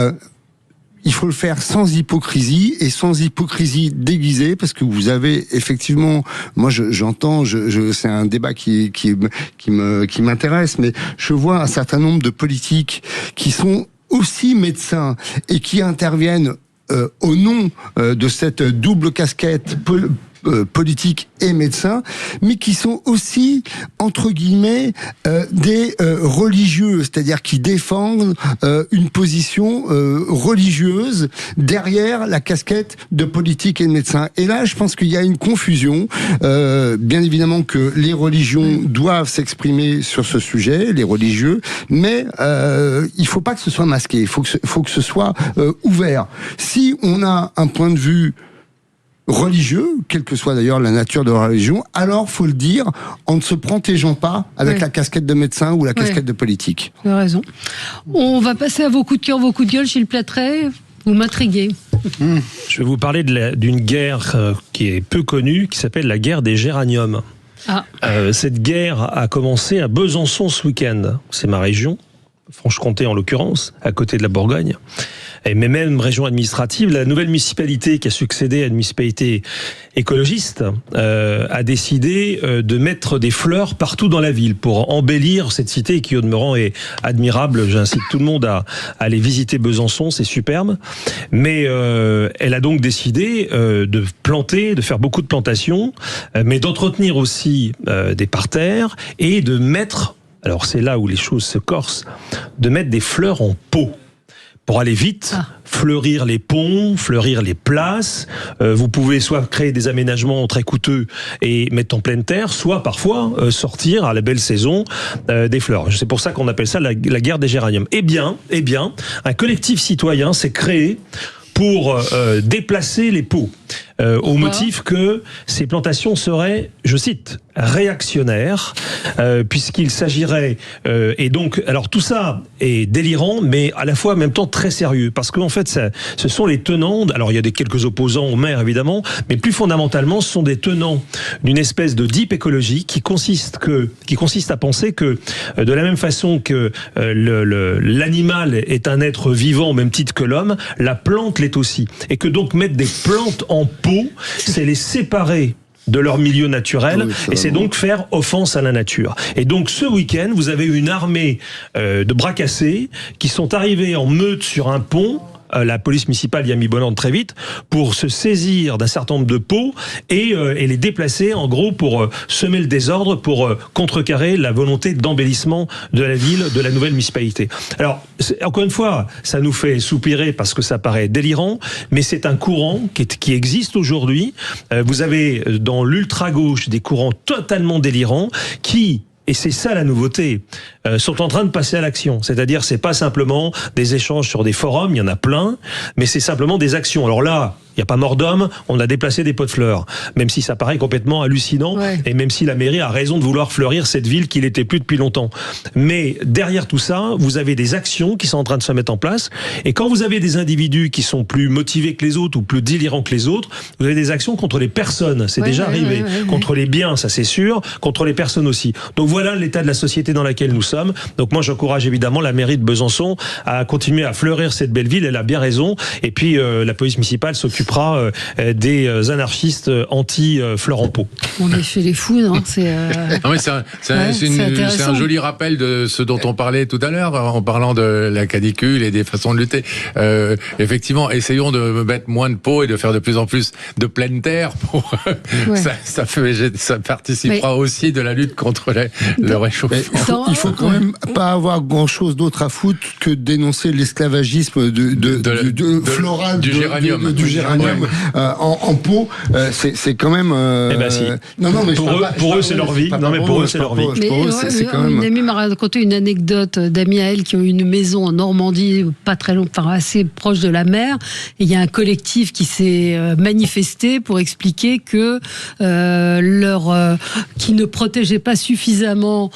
il faut le faire sans hypocrisie et sans hypocrisie déguisée, parce que vous avez effectivement, moi j'entends, c'est un débat qui m'intéresse, mais je vois un certain nombre de politiques qui sont aussi médecins et qui interviennent au nom de cette double casquette politiques et médecins, mais qui sont aussi, entre guillemets, des religieux, c'est-à-dire qui défendent une position religieuse derrière la casquette de politique et de médecin. Et là, je pense qu'il y a une confusion. Bien évidemment que les religions doivent s'exprimer sur ce sujet, les religieux, mais il faut pas que ce soit masqué, il faut que ce soit ouvert. Si on a un point de vue religieux, quelle que soit d'ailleurs la nature de la religion, alors faut le dire, en ne se protégeant pas avec la casquette de médecin ou la casquette de politique. Vous avez raison. On va passer à vos coups de cœur, vos coups de gueule, Gilles Plattret. Vous m'intriguez. Je vais vous parler d'une guerre qui est peu connue, qui s'appelle la guerre des géraniums. Cette guerre a commencé à Besançon ce week-end. C'est ma région, Franche-Comté en l'occurrence, à côté de la Bourgogne. Mais même région administrative, la nouvelle municipalité qui a succédé à une municipalité écologiste a décidé de mettre des fleurs partout dans la ville pour embellir cette cité qui au demeurant est admirable. J'incite tout le monde à aller visiter Besançon, c'est superbe. Mais elle a donc décidé de planter, de faire beaucoup de plantations, mais d'entretenir aussi des parterres et de mettre, alors c'est là où les choses se corsent, de mettre des fleurs en pot. Pour aller vite, fleurir les ponts, fleurir les places. Vous pouvez soit créer des aménagements très coûteux et mettre en pleine terre, soit parfois sortir à la belle saison des fleurs. C'est pour ça qu'on appelle ça la guerre des géraniums. Eh bien, un collectif citoyen s'est créé pour déplacer les pots, au motif que ces plantations seraient, je cite, réactionnaires, puisqu'il s'agirait et donc, alors tout ça est délirant, mais à la fois en même temps très sérieux, parce qu'en fait, ce sont les tenants. Alors il y a quelques opposants au maire évidemment, mais plus fondamentalement, ce sont des tenants d'une espèce de deep écologie qui consiste à penser que de la même façon que l'animal est un être vivant au même titre que l'homme, la plante l'est aussi, et que donc mettre des plantes en pot, c'est les séparer de leur milieu naturel, et c'est donc faire offense à la nature. Et donc ce week-end, vous avez une armée de bras cassés qui sont arrivés en meute sur un pont. La police municipale y a mis bon ordre très vite pour se saisir d'un certain nombre de pots et les déplacer en gros pour semer le désordre, pour contrecarrer la volonté d'embellissement de la ville, de la nouvelle municipalité. Alors, encore une fois, ça nous fait soupirer parce que ça paraît délirant, mais c'est un courant qui existe aujourd'hui. Vous avez dans l'ultra-gauche des courants totalement délirants qui, et c'est ça la nouveauté, sont en train de passer à l'action. C'est-à-dire, c'est pas simplement des échanges sur des forums, il y en a plein, mais c'est simplement des actions. Alors là, il n'y a pas mort d'homme, on a déplacé des pots de fleurs. Même si ça paraît complètement hallucinant, et même si la mairie a raison de vouloir fleurir cette ville qui l'était plus depuis longtemps. Mais derrière tout ça, vous avez des actions qui sont en train de se mettre en place. Et quand vous avez des individus qui sont plus motivés que les autres ou plus délirants que les autres, vous avez des actions contre les personnes. C'est déjà arrivé. Contre les biens, ça c'est sûr. Contre les personnes aussi. Donc voilà l'état de la société dans laquelle nous sommes. Donc moi j'encourage évidemment la mairie de Besançon à continuer à fleurir cette belle ville. Elle a bien raison. Et puis la police municipale s'occupe des anarchistes anti-fleurs en pot. On est chez les fous, non? C'est un joli rappel de ce dont on parlait tout à l'heure en parlant de la canicule et des façons de lutter. Effectivement, essayons de mettre moins de pots et de faire de plus en plus de pleine terre. Ça participera aussi de la lutte contre le réchauffement. Il faut quand même pas avoir grand-chose d'autre à foutre que de dénoncer l'esclavagisme floral du géranium. En pot, c'est quand même. Si. Pour eux, c'est leur vie. Pour eux, c'est leur vie. Une amie m'a raconté une anecdote d'amis à elle qui ont une maison en Normandie, pas très loin, enfin assez proche de la mer. Et il y a un collectif qui s'est manifesté pour expliquer que qui ne protégeait pas suffisamment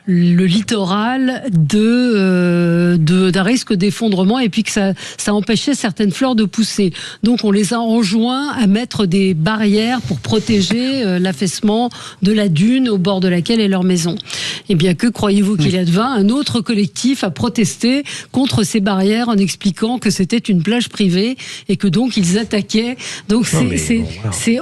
le littoral d'un risque d'effondrement, et puis que ça empêchait certaines fleurs de pousser. Donc on les a enjoints à mettre des barrières pour protéger l'affaissement de la dune au bord de laquelle est leur maison. Et bien que croyez-vous qu'il advint? Un autre collectif a protesté contre ces barrières en expliquant que c'était une plage privée et que donc ils attaquaient. Donc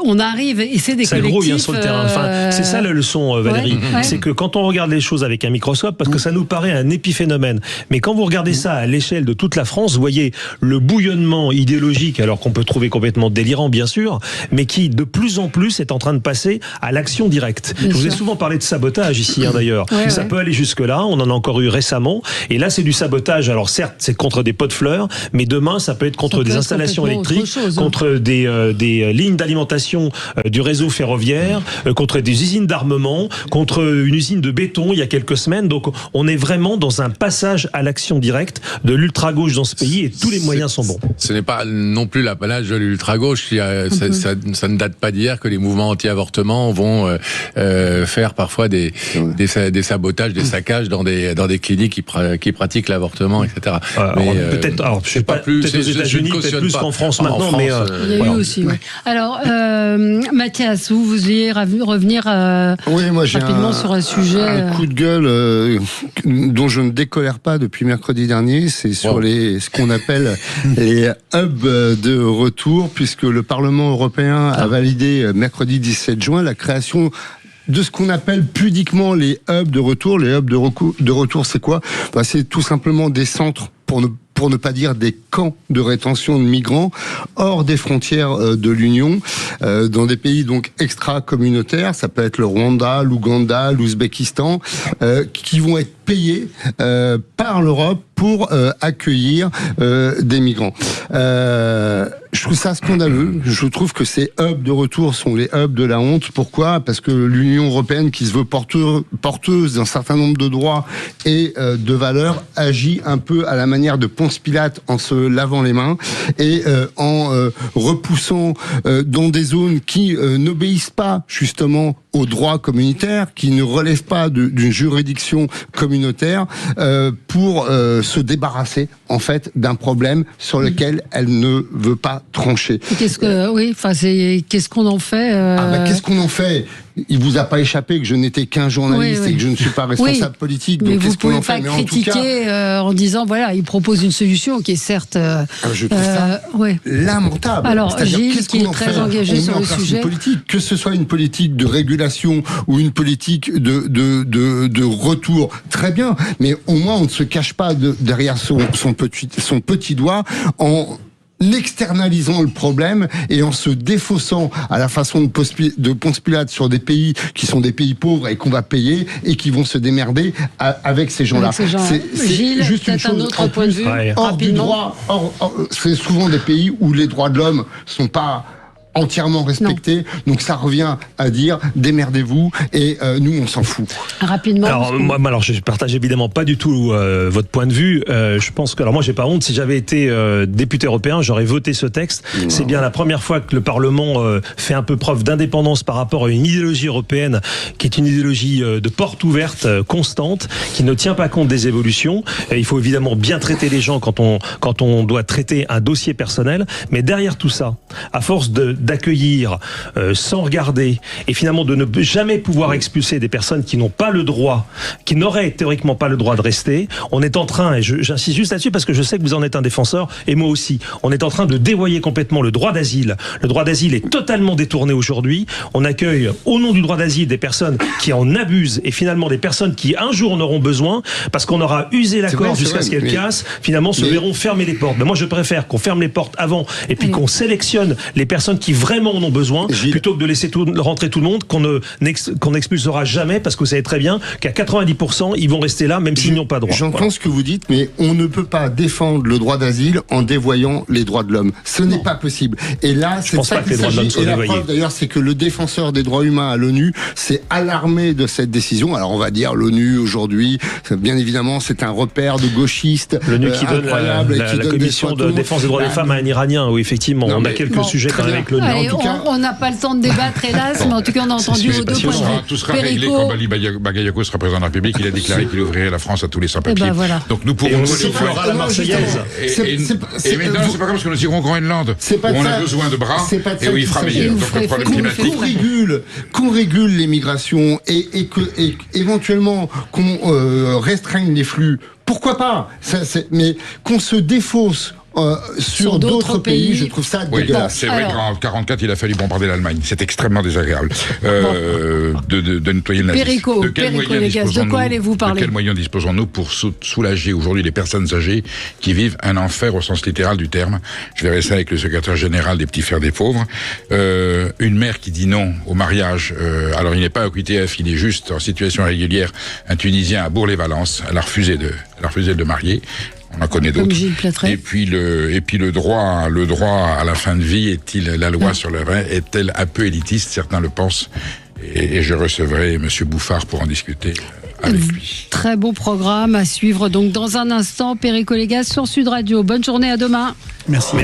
on arrive, et c'est des ça collectifs. Grouille sur le terrain. Enfin, c'est ça la leçon, Valérie. C'est que quand on regarde les choses avec un microscope, parce que ça nous paraît un épiphénomène, mais quand vous regardez ça à l'échelle de toute la France, vous voyez le bouillonnement idéologique, alors qu'on peut trouver complètement délirant bien sûr, mais qui de plus en plus est en train de passer à l'action directe. Je vous ai souvent parlé de sabotage ici d'ailleurs. Ça peut aller jusque-là, on en a encore eu récemment, et là c'est du sabotage. Alors certes, c'est contre des pots de fleurs, mais demain ça peut être contre des installations électriques, contre des lignes d'alimentation du réseau ferroviaire, contre des usines d'armement, contre une usine de béton il y a quelques semaines. Donc on est vraiment dans un passage à l'action directe de l'ultra-gauche dans ce pays, et tous les moyens sont bons. Ce n'est pas non plus l'apanage de l'ultra-gauche. Ça ne date pas d'hier que les mouvements anti-avortement vont faire parfois des sabotages, des saccages dans des cliniques qui pratiquent l'avortement, etc. Peut-être, alors je sais pas, peut-être aux États-Unis, peut-être plus qu'en France maintenant, mais il y a eu aussi. Ouais. Alors, Mathias, vous vouliez revenir rapidement sur un sujet. Un coup de gueule dont je ne décolère pas depuis mercredi dernier, c'est sur ce qu'on appelle les hubs de retour, puisque le Parlement européen a validé mercredi 17 juin la création de ce qu'on appelle pudiquement les hubs de retour. Les hubs de retour, c'est quoi ? C'est tout simplement des centres, pour ne pas dire des camps de rétention de migrants hors des frontières de l'Union, dans des pays donc extra-communautaires, ça peut être le Rwanda, l'Ouganda, l'Ouzbékistan, qui vont être payés par l'Europe pour accueillir des migrants. Je trouve ça scandaleux. Je trouve que ces hubs de retour sont les hubs de la honte. Pourquoi ? Parce que l'Union européenne, qui se veut porteuse d'un certain nombre de droits et de valeurs, agit un peu à la manière de Ponce Pilate, en se lavant les mains et en repoussant dans des zones qui n'obéissent pas justement aux droits communautaires, qui ne relèvent pas d'une juridiction communautaire, pour se débarrasser en fait d'un problème sur lequel elle ne veut pas trancher. Qu'est-ce qu'on en fait Qu'est-ce qu'on en fait ? Il vous a pas échappé que je n'étais qu'un journaliste et que je ne suis pas responsable politique. Donc qu'est-ce qu'on en fait ? Mais vous pouvez pas critiquer en disant il propose une solution qui est certes je trouve ça lamentable. Alors Gilles, qui est très engagé sur le sujet, politique, que ce soit une politique de régulation ou une politique de retour, très bien. Mais au moins on ne se cache pas derrière son petit doigt en externalisant le problème et en se défaussant à la façon de Ponce Pilate sur des pays qui sont des pays pauvres et qu'on va payer et qui vont se démerder avec ces gens-là. Gilles, juste une chose, un autre point de vue, hors du droit, c'est souvent des pays où les droits de l'homme sont pas entièrement respecté, donc ça revient à dire démerdez-vous et nous on s'en fout. Rapidement. Alors je partage évidemment pas du tout votre point de vue. Je pense que moi j'ai pas honte, si j'avais été député européen, j'aurais voté ce texte. Non. C'est bien la première fois que le Parlement fait un peu preuve d'indépendance par rapport à une idéologie européenne qui est une idéologie de porte ouverte constante, qui ne tient pas compte des évolutions. Il faut évidemment bien traiter les gens quand on doit traiter un dossier personnel, mais derrière tout ça, à force d'accueillir sans regarder et finalement de ne jamais pouvoir expulser des personnes qui n'ont pas le droit, qui n'auraient théoriquement pas le droit de rester, on est en train, et j'insiste juste là-dessus parce que je sais que vous en êtes un défenseur et moi aussi, on est en train de dévoyer complètement le droit d'asile. Le droit d'asile est totalement détourné aujourd'hui. On accueille au nom du droit d'asile des personnes qui en abusent et finalement des personnes qui un jour en auront besoin parce qu'on aura usé la corde jusqu'à ce qu'elles cassent, finalement se verront fermer les portes. Moi je préfère qu'on ferme les portes avant et puis qu'on sélectionne les personnes qui vraiment en ont besoin, plutôt que de laisser rentrer tout le monde qu'on n'expulsera jamais, parce que vous savez très bien qu'à 90% ils vont rester là même s'ils n'y ont pas droit. J'entends ce que vous dites, mais on ne peut pas défendre le droit d'asile en dévoyant les droits de l'homme. Ce n'est pas possible. Et là, je pense pas que les droits de l'homme soient dévoyés. La preuve d'ailleurs, c'est que le défenseur des droits humains à l'ONU s'est alarmé de cette décision. Alors on va dire l'ONU aujourd'hui, bien évidemment, c'est un repère de gauchistes. L'ONU qui donne la commission de défense des droits des femmes à un Iranien. Oui, effectivement, on a quelques sujets quand même avec l'ONU. On n'a pas le temps de débattre, hélas, mais en tout cas, on a entendu vos deux points de vue. Tout sera réglé quand Bali Bagayoko sera président de la République. Il a déclaré qu'il ouvrirait la France à tous les sans-papiers. Voilà. Donc nous pourrons fera la Marseillaise. Et maintenant, c'est pas comme parce que nous irons au Groenland, où on a besoin de bras et où il fera meilleur. Donc le problème climatique. Qu'on régule l'immigration et que éventuellement qu'on restreigne les flux. Pourquoi pas ? Mais qu'on se défausse sur d'autres pays. Je trouve ça dégueulasse. C'est vrai qu'en 1944, il a fallu bombarder l'Allemagne. C'est extrêmement désagréable de nettoyer le nazisme. De quoi allez-vous parler? De quels moyens disposons-nous pour soulager aujourd'hui les personnes âgées qui vivent un enfer au sens littéral du terme? Je verrai ça avec le secrétaire général des Petits Frères des Pauvres. Une mère qui dit non au mariage, alors il n'est pas OQTF, il est juste en situation régulière, un Tunisien à Bourg-les-Valences, elle a refusé de le marier. On en connaît d'autres. Et puis le droit à la fin de vie la loi sur le vin est-elle un peu élitiste? Certains le pensent. Et je recevrai M. Bouffard pour en discuter avec lui. Très beau programme à suivre donc dans un instant. Perico Légas sur Sud Radio. Bonne journée, à demain. Merci.